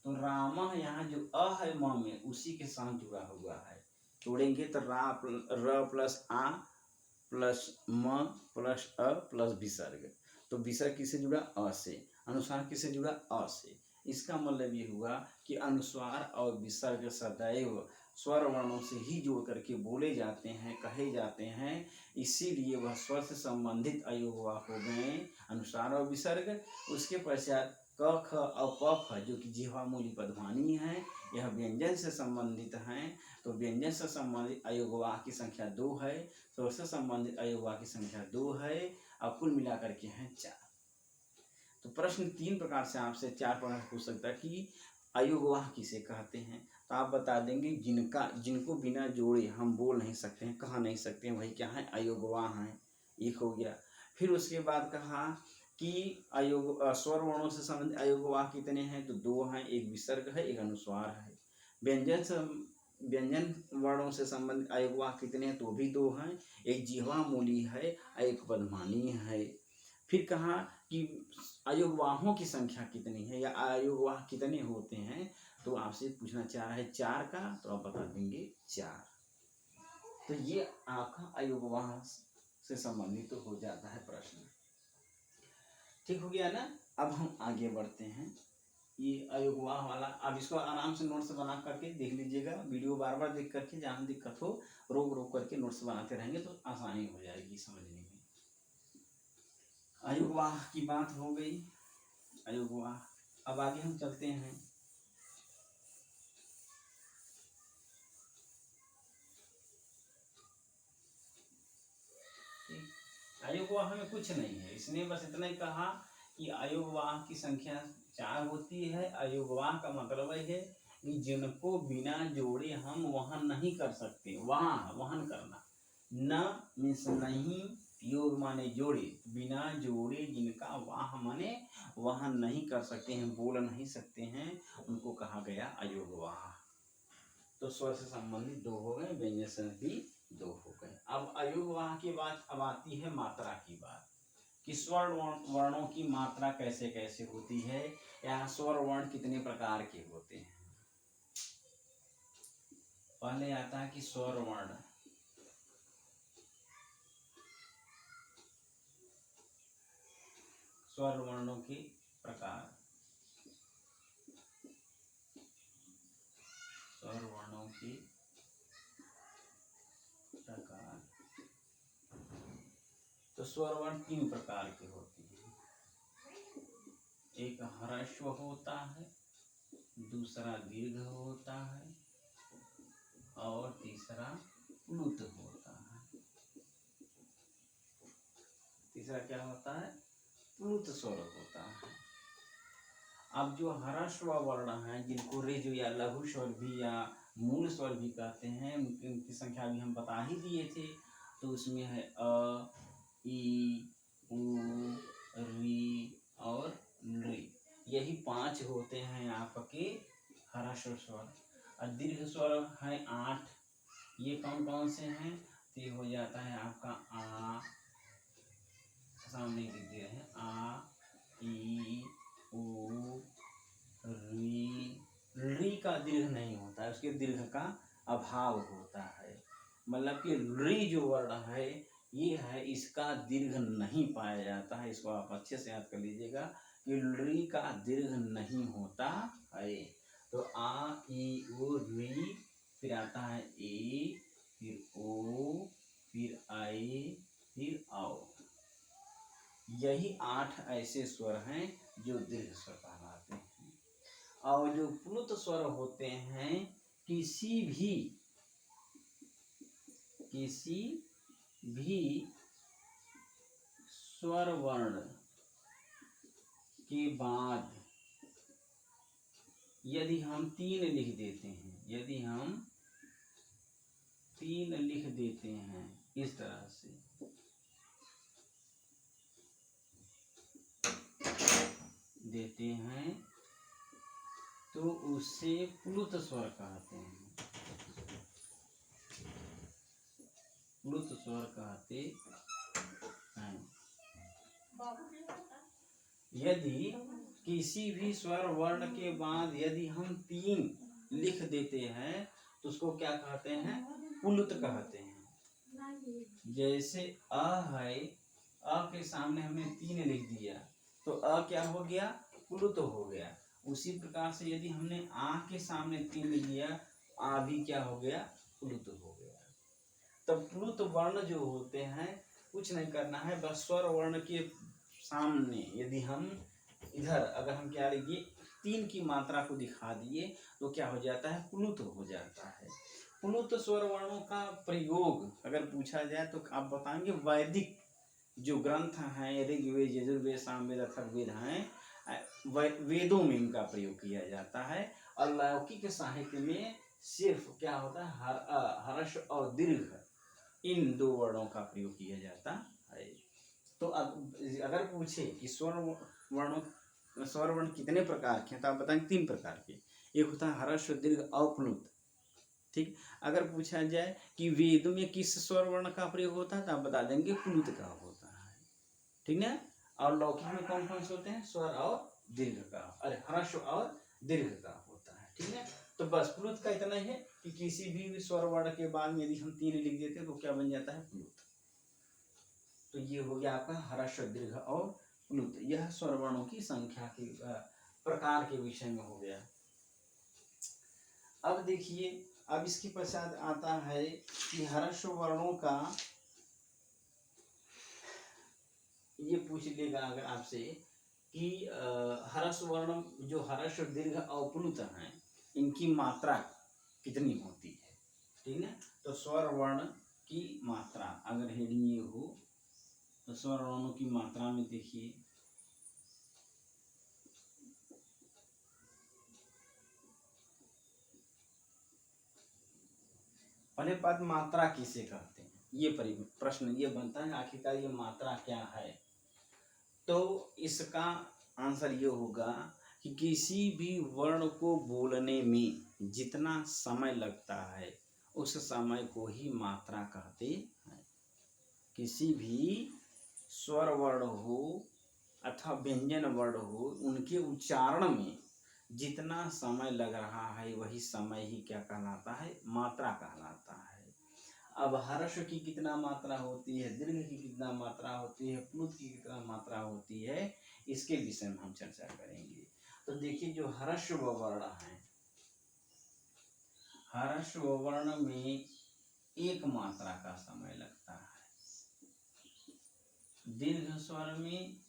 तो राम यहाँ जो अ है म में उसी के साथ जुड़ा हुआ है, जोड़ेंगे तो र प्लस आ प्लस म प्लस अ प्लस विसर्ग। तो विसर्ग किससे जुड़ा? अ से। अनुस्वार किससे जुड़ा? अ से। इसका मतलब ये हुआ कि अनुस्वार और विसर्ग सदैव स्वर वर्णों से ही जोड़ करके बोले जाते हैं, कहे जाते हैं। इसीलिए वह स्वर से संबंधित अयोगवाह हो गए अनुस्वार और विसर्ग। उसके पश्चात क ख और प फ जो कि जिह्वा मूली पदध्वनि है, यह व्यंजन से संबंधित हैं। तो व्यंजन से संबंधित अयोगवाह की संख्या 2 है, स्वर से संबंधित अयोगवाह की संख्या 2 है, और कुल मिलाकर के हैं 4। तो प्रश्न 3 प्रकार से आपसे 4 प्रकार पूछ सकता है कि अयोगवाह किसे कहते हैं। तो आप बता देंगे जिनको बिना जोड़े हम बोल नहीं सकते हैं, कह नहीं सकते हैं, वही क्या है? अयोगवाह हैं। एक हो गया। फिर उसके बाद कहा कि स्वर वर्णों से संबंधित अयोगवाह कितने हैं? तो 2 हैं, एक विसर्ग है, एक अनुस्वार है। व्यंजन वर्णों से संबंधित अयोगवाह कितने हैं? तो भी 2 हैं, एक जिह्वा मूली है, एक पदध्वनि है। फिर कहा कि अयोगवाहों की संख्या कितनी है या अयोगवाह कितने होते हैं, तो आपसे पूछना चाह रहा है 4 का, तो आप बता देंगे 4। तो ये आपका अयोगवाह से संबंधित तो हो जाता है प्रश्न। ठीक हो गया ना। अब हम आगे बढ़ते हैं। ये अयोगवाह वाला, अब इसको आराम से नोट्स बना करके देख लीजिएगा, वीडियो बार बार देख करके, जहाँ दिक्कत हो रोक रोक करके नोट्स बनाते रहेंगे तो आसानी हो जाएगी समझने में। अयोगवाह की बात हो गई, अयोगवाह। अब आगे हम चलते हैं। अयोगवाह में कुछ नहीं है, इसने बस इतना ही कहा कि अयोगवाह की संख्या 4 होती है। अयोगवाह का मतलब है कि जिनको बिना जोड़े हम वहन नहीं कर सकते, वहन करना, न मीन्स नहीं, योग माने जोड़े, बिना जोड़े जिनका वाह माने वहन नहीं कर सकते हैं, बोल नहीं सकते हैं, उनको कहा गया अयोगवाह। तो स्वर से संबंधित 2 हो गए, व्यंजन से भी 2 हो गए। अब अयोगवाह के बाद अब आती है मात्रा की बात कि स्वर वर्णों की मात्रा कैसे कैसे होती है, या स्वर वर्ण कितने प्रकार के होते हैं। पहले आता है कि स्वर वर्ण, स्वर वर्णों के प्रकार, स्वर वर्णों के प्रकार। तो स्वर वर्ण 3 प्रकार के होते हैं, एक ह्रस्व होता है, दूसरा दीर्घ होता है, और तीसरा प्लुत होता है। तीसरा क्या होता है, प्लुत स्वर होता है। अब जो ह्रस्व वर्ण है, जिनको ऋजु या लघु स्वर भी या मूल स्वर भी कहते हैं, उनकी संख्या भी हम बता ही दिए थे। तो उसमें है अ, ई, उ, री और ऋ, यही 5 होते हैं आपके ह्रस्व स्वर। और दीर्घ स्वर है 8। ये कौन कौन से हैं, तो ये हो जाता है आपका आ, सामने लिख दिए हैं, आ, ई, उ, री का दीर्घ नहीं होता है, उसके दीर्घ का अभाव होता है। मतलब कि री जो वर्ण है ये है, इसका दीर्घ नहीं पाया जाता है। इसको आप अच्छे से याद कर लीजिएगा कि री का दीर्घ नहीं होता है। तो आ, ई, उ, री, फिर आता है ए, फिर ओ, फिर आई, फिर आओ। यही 8 ऐसे स्वर हैं जो दीर्घ स्वर कहलाते हैं। और जो प्लुत स्वर होते हैं, किसी भी स्वर वर्ण के बाद यदि हम 3 लिख देते हैं, यदि हम 3 लिख देते हैं इस तरह से, देते हैं, तो उसे प्लुत स्वर कहते हैं। प्लुत स्वर कहते हैं। यदि किसी भी स्वर वर्ण के बाद यदि हम 3 लिख देते हैं तो उसको क्या कहते हैं, प्लुत कहते हैं। जैसे अ है, अ के सामने हमने 3 लिख दिया तो अ क्या हो गया, प्लुत हो गया। उसी प्रकार से यदि हमने आ के सामने 3 लिख दिया, आ भी क्या हो गया, प्लुत हो गया। तब प्लुत वर्ण जो होते हैं, कुछ नहीं करना है, बस स्वर वर्ण के सामने यदि हम इधर अगर हम क्या लिखिए, 3 की मात्रा को दिखा दिए तो क्या हो जाता है, प्लुत हो जाता है। प्लुत स्वर वर्णों का प्रयोग अगर पूछा जाए तो आप बताएंगे वैदिक जो ग्रंथ हैं, ऋग्वेद, यजुर्वेद, सामवेद, अथर्ववेद हैं, वेदों में इनका प्रयोग किया जाता है। और लौकिक साहित्य में सिर्फ क्या होता है, ह्रस्व और दीर्घ, इन 2 वर्णों का प्रयोग किया जाता है। तो अब अगर पूछे कि स्वर वर्ण कितने प्रकार के हैं, तो आप बताएंगे 3 प्रकार के। एक होता है ह्रस्व, दीर्घ और प्लुत। ठीक। अगर पूछा जाए कि वेद में किस स्वर वर्ण का प्रयोग होता है, तो आप बता देंगे प्लुत का होता है। ठीक है। और लौकिक में कौन कौन से होते हैं, स्वर और दीर्घ का, अरे ह्रस्व और दीर्घ का होता है। ठीक है। तो बस प्लुत का इतना ही है कि किसी भी स्वर वर्ण के बाद में यदि हम 3 लिख देते हैं तो क्या बन जाता है, प्लुत। तो ये हो गया आपका ह्रस्व, दीर्घ और प्लुत। यह स्वर वर्णों की संख्या के प्रकार के विषय में हो गया। अब देखिए, अब इसके पश्चात आता है कि ह्रस्व वर्णों का, ये पूछ लेगा अगर आपसे कि ह्रस्व वर्ण जो ह्रस्व, दीर्घ और प्लुत हैं, इनकी मात्रा कितनी होती है। ठीक है। तो स्वर वर्ण की मात्रा अगर हेडिंग ये हो तो स्वर वर्णों की मात्रा में देखिए, पहले बात मात्रा किसे कहते हैं, ये प्रश्न ये बनता है, आखिरकार ये मात्रा क्या है। तो इसका आंसर ये होगा कि किसी भी वर्ण को बोलने में जितना समय लगता है उस समय को ही मात्रा कहते हैं। किसी भी स्वर वर्ण हो अथवा व्यंजन वर्ण हो, उनके उच्चारण में जितना समय लग रहा है वही समय ही क्या कहलाता है, मात्रा कहलाता है। अब ह्रस्व की कितना मात्रा होती है, दीर्घ की कितना मात्रा होती है, प्लुत की कितना मात्रा होती है, इसके विषय में हम चर्चा करेंगे। तो देखिए जो ह्रस्व वर्ण है, ह्रस्व वर्ण में एक मात्रा का समय लगता है, दीर्घ स्वर में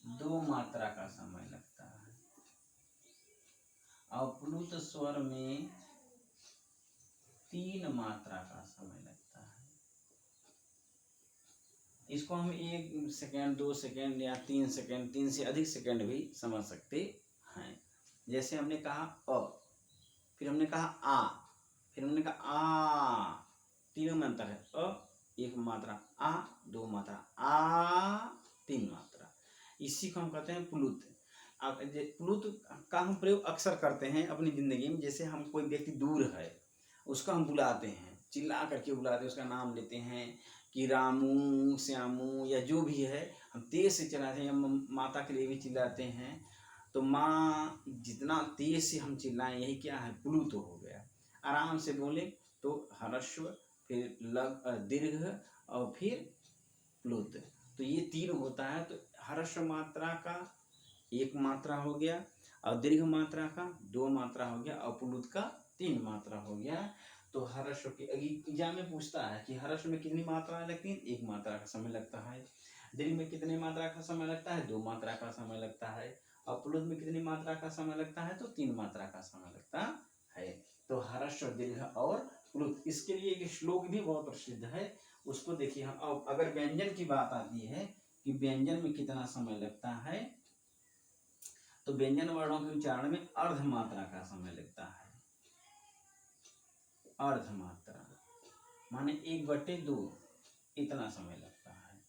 2 मात्रा का समय लगता है और प्लुत स्वर में 3 मात्रा का समय लगता है। इसको हम 1 सेकेंड, 2 सेकेंड या 3 सेकेंड, 3 से अधिक सेकेंड भी समझ सकते हैं। जैसे हमने कहा अ, फिर हमने कहा आ, फिर हमने कहा आ, तीनों में अंतर है। अ 1 मात्रा, आ 2 मात्रा, आ 3 मात्रा। इसी को हम कहते हैं प्लुत। प्लुत का हम प्रयोग अक्सर करते हैं अपनी जिंदगी में। जैसे हम कोई व्यक्ति दूर है, उसको हम बुलाते हैं, चिल्ला करके बुलाते हैं, उसका नाम लेते हैं कि रामू, श्यामू या जो भी है, हम तेज से चिल्लाते हैं। माता के लिए भी चिल्लाते हैं। तो माँ जितना तेज से हम चिल्लाएं, यही क्या है, प्लुत हो गया। आराम से बोले तो ह्रस्व, फिर दीर्घ और फिर प्लुत। तो ये 3 होता है। तो ह्रस्व मात्रा का 1 मात्रा हो गया और दीर्घ मात्रा का 2 मात्रा हो गया और प्लुत का 3 मात्रा हो गया। तो ह्रस्व के एग्जाम में पूछता है कि ह्रस्व में कितनी मात्राएं लगती हैं, 1 मात्रा का समय लगता है। दीर्घ में कितनी मात्रा का समय लगता है, 2 मात्रा का समय लगता है। और प्लुत में कितनी मात्रा का समय लगता है, तो 3 मात्रा का समय लगता है। तो ह्रस्व, दीर्घ और प्लुत। इसके लिए एक श्लोक भी बहुत प्रसिद्ध है, उसको देखिए हम। अब अगर व्यंजन की बात आती है कि व्यंजन में कितना समय लगता है, तो व्यंजन वर्णों के उच्चारण में अर्ध मात्रा का समय लगता है। अर्ध मात्रा माने 1/2 इतना समय लगता है।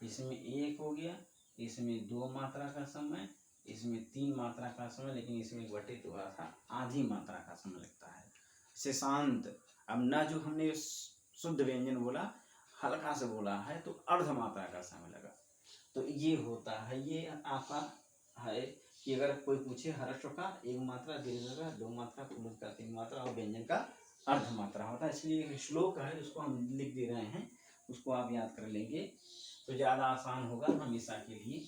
इसमें 1 हो गया, इसमें 2 मात्रा का समय, इसमें 3 मात्रा का समय, लेकिन इसमें 1/2 था, आधी मात्रा का समय लगता है। से शांत, अब न जो हमने शुद्ध व्यंजन बोला, हल्का से बोला है, तो अर्ध मात्रा का समय लगा। तो ये होता है, ये आपका है कि अगर कोई पूछे ह्रस्व का 1 मात्रा, दीर्घ का 2 मात्रा, प्लुत का 3 मात्रा और व्यंजन का अर्ध मात्रा होता है। इसलिए एक श्लोक है, उसको हम लिख दे रहे हैं, उसको आप याद कर लेंगे तो ज्यादा आसान होगा हमेशा के लिए।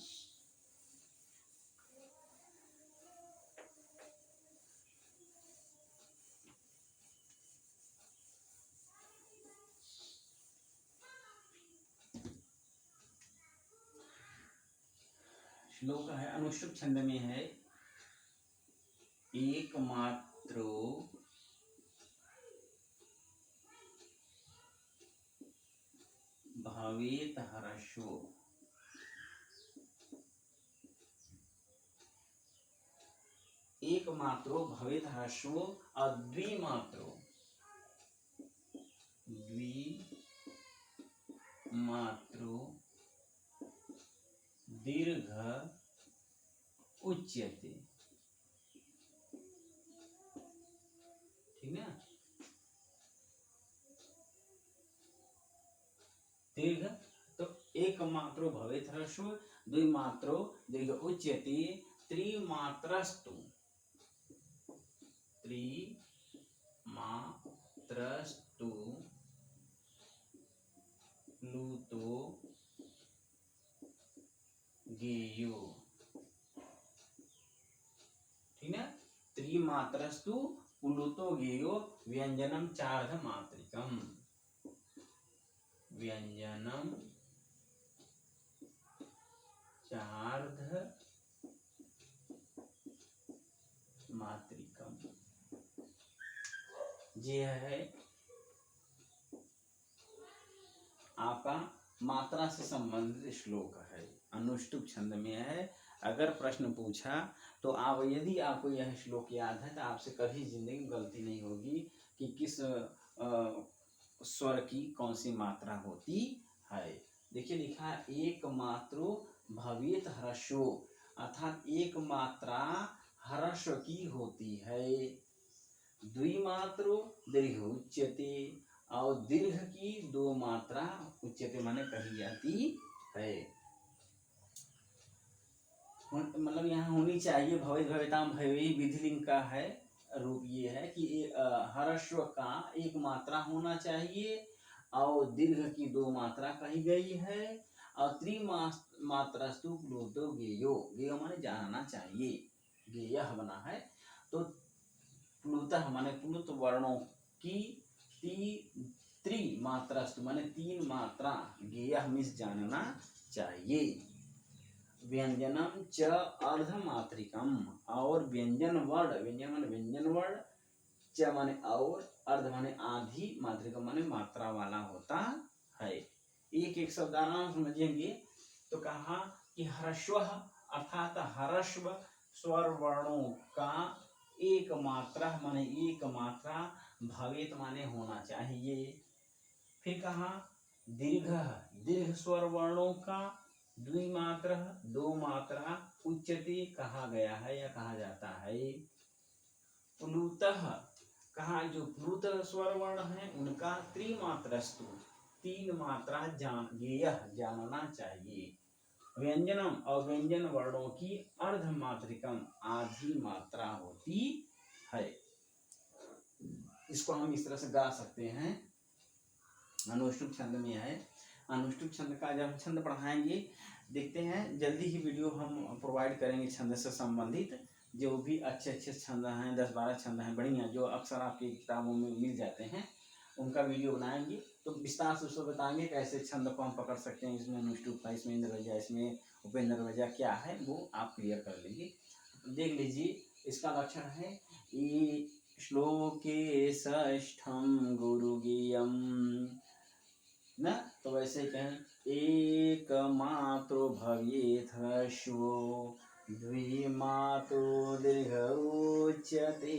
श्लोक है, अनुष्टुप छंद में है, एक मात्रो भवेत ह्रस्वो, एक मात्रो भवेत ह्रस्वो और द्विमात्रो दीर्घ उच्यते। ठीक है, दीर्घ तो एक मात्रो भवेत ह्रस्व, द्विमात्रो दीर्घ उच्यते, त्रिमात्रस्तु प्लुतो गेयो। ठीक है, त्रिमात्रस्तु प्लुतो गेयो व्यंजनम चार्ध मात्रिकम, व्यंजनम चार्ध मात्रिकम। ये है आपका मात्रा से संबंधित श्लोक है, अनुष्टुप छंद में है। अगर प्रश्न पूछा तो आप, यदि आपको यह श्लोक याद है तो आपसे कभी जिंदगी में गलती नहीं होगी कि किस स्वर की कौन सी मात्रा होती है। देखिए लिखा है, एक मात्रो भवेत ह्रस्वो, अर्थात एक मात्रा ह्रस्व की होती है। द्विमात्रो दीर्घ उच्यते, और दीर्घ की दो मात्रा उच्यते माने कही जाती है। मतलब यहाँ होनी चाहिए, भवेत भवेताम भवेहि विधिलिंग का है रूप ये है कि ह्रस्व का एक मात्रा होना चाहिए और दीर्घ की दो मात्रा कही गई है, और त्रिमात्रास्तु प्लुतो गेयो, गेयो माने जानना चाहिए, गेयः बना है। तो प्लुतः माने प्लुत वर्णों की त्रिमात्रास्तु माने तीन मात्रा, गेयः मीन्स जानना चाहिए। व्यंजनम च अर्धमात्रिकम, और व्यंजन वर्ण, व्यंजन माने व्यंजन वर्ण, च माने और, अर्ध माने आधी, मात्रिकम माने मात्रा वाला होता है। एक एक शब्द आराम समझेंगे। तो कहा कि ह्रस्व अर्थात ह्रस्व स्वर वर्णों का एक मात्रा माने एक मात्रा, भवेत माने होना चाहिए। फिर कहा दीर्घ, दीर्घ स्वर वर्णों का द्विमात्र दो मात्रा, उच्यते कहा गया है या कहा जाता है। प्लुतः कहा जो प्लुत स्वर वर्ण है उनका त्रिमात्रस्तु तीन मात्रा गेयः जानना चाहिए। व्यंजनम और व्यंजन वर्णों की अर्धमात्रिकम आधी मात्रा होती है। इसको हम इस तरह से गा सकते हैं। अनुष्टुप छंद में है। अनुष्टुप छंद का जब हम छंद पढ़ाएंगे, देखते हैं जल्दी ही वीडियो हम प्रोवाइड करेंगे छंद से संबंधित। जो भी अच्छे अच्छे छंद हैं, 10-12 छंद हैं बढ़िया, जो अक्सर आपकी किताबों में मिल जाते हैं, उनका वीडियो बनाएंगे। तो विस्तार से उसको बताएंगे कैसे छंद को हम पकड़ सकते हैं। इसमें अनुष्टुप का, इसमें इंद्रवज्या, इसमें उपेंद्र वज्या क्या है वो आप क्लियर कर लेंगे। देख लीजिए, इसका लक्षण है ई श्लोके षष्ठम गुरुगेयम न, तो वैसे कहें एक मात्रो भवेत् ह्रस्वो द्विमात्रो दीर्घ उच्यते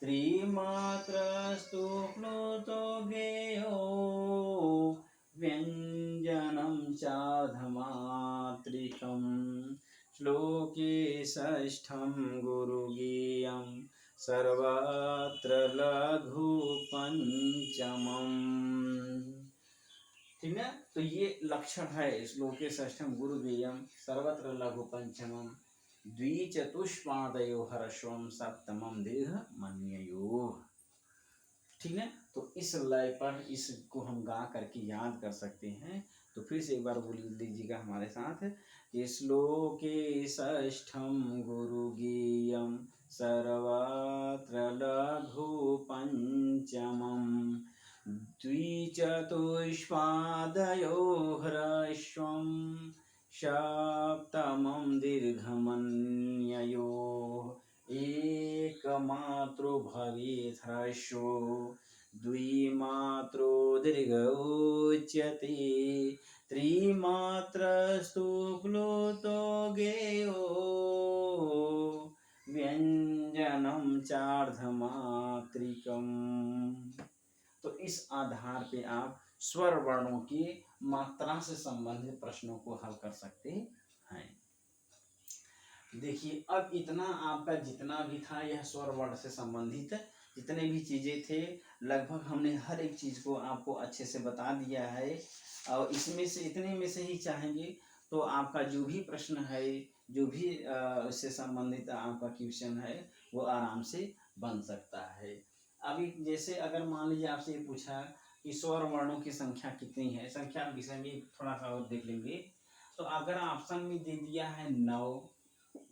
त्रिमात्रस्तु प्लुतो गेयो व्यंजनं चार्धमात्रिकम् श्लोके षष्ठं गुरुगेयं सर्वत्र लघु पंचमम्। ठीक है, तो ये लक्षण है। श्लोके षष्ठम गुरुगेयम सर्वत्र लघु पंचमम द्विचतुष्पादयो ह्रस्वम सप्तमम दीर्घ मन्ययो। ठीक है, तो इस लय पर इसको हम गा करके याद कर सकते हैं। तो फिर से एक बार बोल लीजिएगा हमारे साथ। श्लोके षष्ठम गुरुगेयम सर्वत्र लघु पंचमम द्विचतुष्पादयो ह्रस्वं सप्तमं दीर्घमन्ययो एकमात्रो भवेत् ह्रस्वो द्विमात्रो दीर्घ उच्यते त्रिमात्रस्तु प्लुतो गेयो व्यंजनं चार्धमात्रिकम्। तो इस आधार पे आप स्वर वर्णों की मात्रा से संबंधित प्रश्नों को हल कर सकते हैं। देखिए, अब इतना आपका जितना भी था यह स्वर वर्ण से संबंधित जितने भी चीजें थे, लगभग हमने हर एक चीज को आपको अच्छे से बता दिया है। और इसमें से इतने में से ही चाहेंगे तो आपका जो भी प्रश्न है, जो भी इससे संबंधित आपका क्वेश्चन है, वो आराम से बन सकता है। अभी जैसे अगर मान लीजिए आपसे ये पूछा कि स्वर वर्णों की संख्या कितनी है, संख्या विषय में थोड़ा सा और देख लेंगे। तो अगर ऑप्शन में दे दिया है 9,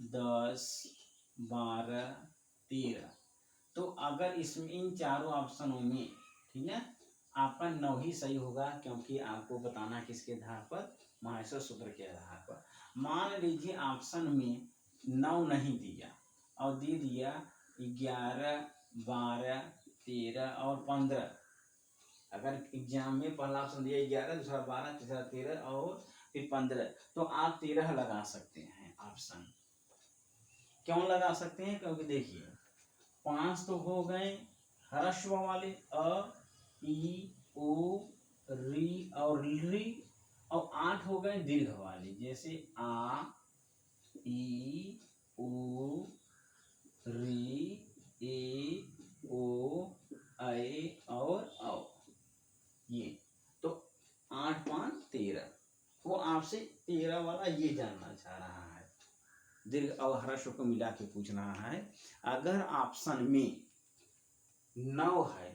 10, 12, 13, तो अगर इसमें इन चारों ऑप्शनों में, ठीक है, आपका 9 ही सही होगा, क्योंकि आपको बताना किसके आधार पर, माहेश्वर सूत्र के आधार पर। मान लीजिए ऑप्शन में 9 नहीं दिया और दे दिया 11, 12, 13 और 15। अगर एग्जाम में पहला ऑप्शन दिया 11, दूसरा 12, तीसरा 13 और फिर 15, तो आप 13 लगा सकते हैं ऑप्शन। क्यों लगा सकते हैं? क्योंकि देखिए 5 तो हो गए ह्रस्व वाले, अ, ई, उ, री और री, और 8 हो गए दीर्घ वाले, जैसे आ, ई, उ री ए ओ ऐ और औ। ये तो 8 5 13। वो आपसे 13 वाला ये जानना चाह रहा है, दीर्घ और ह्रस्व को मिला के पूछ रहा है। अगर ऑप्शन में 9 है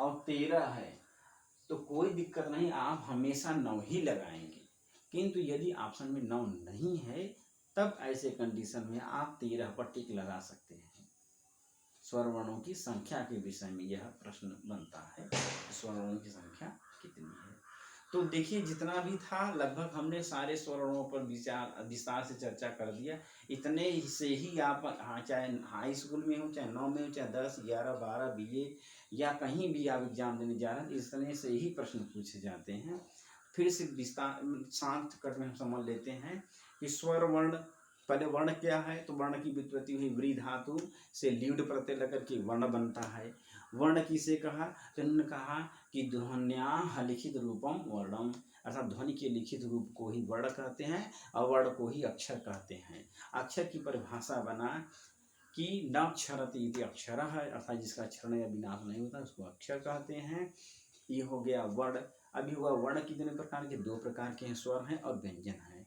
और 13 है तो कोई दिक्कत नहीं, आप हमेशा 9 ही लगाएंगे। किंतु यदि ऑप्शन में 9 नहीं है तब ऐसे कंडीशन में आप 13 पर टिक लगा सकते हैं। स्वर वर्णों की संख्या के विषय में यह प्रश्न बनता है, स्वर वर्णों की संख्या कितनी है। तो देखिए जितना भी था लगभग हमने सारे स्वर वर्णों पर विस्तार से चर्चा कर दिया। इतने से ही आप चाहे हाई स्कूल में हो, चाहे 9 में हो, चाहे 10 11 12 BA या कहीं भी आप एग्जाम देने जा रहे हैं, इतने से ही प्रश्न पूछे जाते हैं। फिर से विस्तार शांत कट में हम समझ लेते हैं कि स्वर वर्ण, पहले वर्ण क्या है, तो वर्ण की व्युत्पत्ति हुई व्री धातु से ल्यूड प्रत्यय लेकर के वर्ण बनता है। वर्ण किसे कहा, तो उन्होंने कहा कि ध्वन्या लिखित रूपम वर्णम, अर्थात ध्वनि के लिखित रूप को ही वर्ण कहते हैं और वर्ण को ही अक्षर कहते हैं। अक्षर की परिभाषा बना कि न क्षरति इति अक्षर है, अर्थात जिसका क्षरण या विनाश नहीं होता उसको अक्षर कहते हैं। ये हो गया वर्ण। अभी हुआ वर्ण कितने प्रकार के, 2 प्रकार के हैं, स्वर हैं और व्यंजन हैं।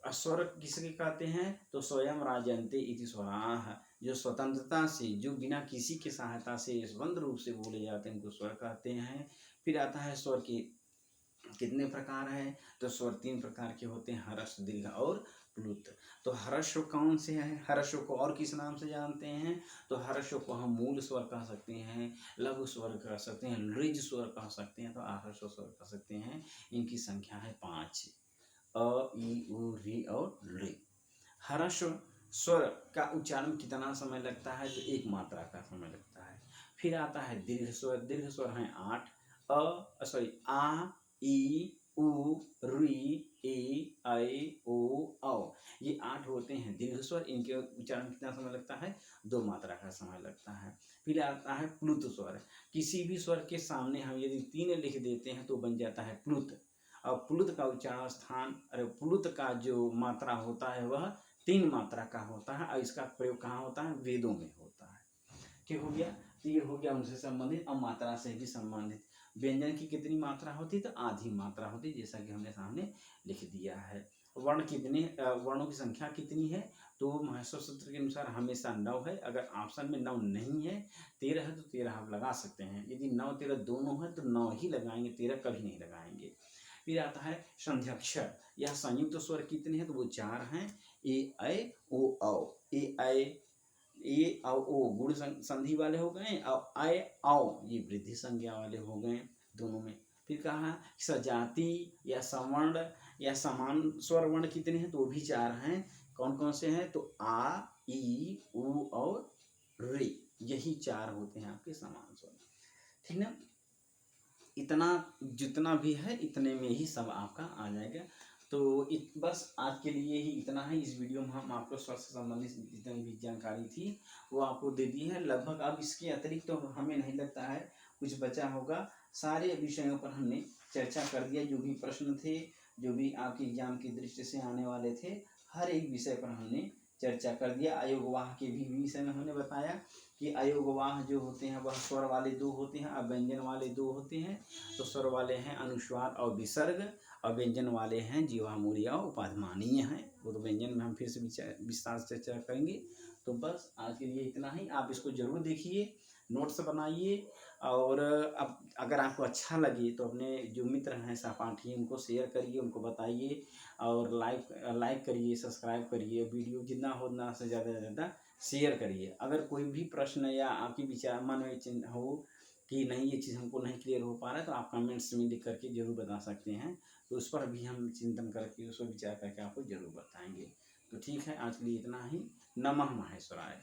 स्वर किसके कहते हैं, तो स्वयं राजन्ते इति स्वराः, जो स्वतंत्रता से, जो बिना किसी की सहायता से स्वतंत्र रूप से बोले जाते हैं उनको स्वर कहते हैं। फिर आता है स्वर के कितने प्रकार हैं, तो स्वर 3 प्रकार के होते हैं, ह्रस्व दीर्घ और प्लुत। तो ह्रस्व कौन से हैं, ह्रस्व को और किस नाम से जानते हैं, तो ह्रस्व को हम मूल स्वर कह सकते हैं, लघु स्वर कह सकते हैं, ऋज स्वर कह सकते हैं, तो आह्रस्व स्वर कह सकते हैं। इनकी संख्या है 5, अ ई उ री और ऋ। ह्रस्व स्वर का उच्चारण कितना समय लगता है, तो 1 मात्रा का समय लगता है। फिर आता है दीर्घ स्वर, दीर्घ स्वर हैं 8, आ ई उ री ए ऐ ओ औ, ये 8 होते हैं दीर्घ स्वर। इनके उच्चारण कितना समय लगता है, 2 मात्रा का समय लगता है। फिर आता है प्लुत स्वर, किसी भी स्वर के सामने हम यदि 3 लिख देते हैं तो बन जाता है प्लुत। और प्लुत का उच्चारण स्थान, प्लुत का जो मात्रा होता है वह 3 मात्रा का होता है और इसका प्रयोग कहाँ होता है, वेदों में होता है। क्या हो गया, तो ये हो गया उनसे संबंधित और मात्रा से भी संबंधित। व्यंजन की कितनी मात्रा होती है, तो आधी मात्रा होती है, जैसा कि हमने सामने लिख दिया है। वर्ण कितने, वर्णों की संख्या कितनी है, तो महर्षि सूत्र के अनुसार हमेशा 9 है। अगर ऑप्शन में 9 नहीं है, 13 है तो 13 आप लगा सकते हैं। यदि 9 13 दोनों है तो 9 ही लगाएंगे, 13 कभी नहीं लगाएंगे। फिर आता है संध्याक्षर, यह संयुक्त स्वर कितने हैं, तो वो 4 हैं, ए ऐ ओ औ। ए और ओ गुण संधि वाले हो गए और ऐ औ ये वृद्धि संज्ञा वाले हो गए दोनों में। फिर कहा सजाति या सवर्ण या समान स्वर वर्ण कितने हैं, तो वो भी 4 हैं। कौन कौन से हैं, तो आ ई उ और रे, यही 4 होते हैं आपके समान स्वर। ठीक ना, इतना जितना भी है इतने में ही सब आपका आ जाएगा। तो बस आज के लिए ही इतना है। इस वीडियो में हम आपको स्वर से संबंधित जितनी भी जानकारी थी वो आपको दे दी है लगभग। अब इसके अतिरिक्त तो हमें नहीं लगता है कुछ बचा होगा। सारे विषयों पर हमने चर्चा कर दिया, जो भी प्रश्न थे, जो भी आपके एग्जाम की दृष्टि से आने वाले थे, हर एक विषय पर हमने चर्चा कर दिया। अयोगवाह के भी विषय में हमने बताया कि अयोगवाह जो होते हैं वह स्वर वाले 2 होते हैं और व्यंजन वाले 2 होते हैं। तो स्वर वाले हैं अनुस्वार और विसर्ग, और व्यंजन वाले हैं जीवामूर्य और उपाधिमानीय हैं। वो तो व्यंजन में हम फिर से विस्तार से चर्चा करेंगे। तो बस आज के लिए इतना ही। आप इसको जरूर देखिए, नोट्स बनाइए, और अब अगर आपको अच्छा लगे तो अपने जो मित्र हैं सहपाठी उनको शेयर करिए, उनको बताइए, और लाइक करिए, सब्सक्राइब करिए, वीडियो जितना हो उतना से ज़्यादा शेयर करिए। अगर कोई भी प्रश्न या आपकी विचार मन में हो कि नहीं ये चीज़ हमको नहीं क्लियर हो पा रहा है, तो आप कमेंट्स में लिख करके जरूर बता सकते हैं। तो उस पर भी हम चिंतन करके, उस पर विचार करके आपको जरूर बताएंगे। तो ठीक है, आज के लिए इतना ही। नमः माहेश्वराय।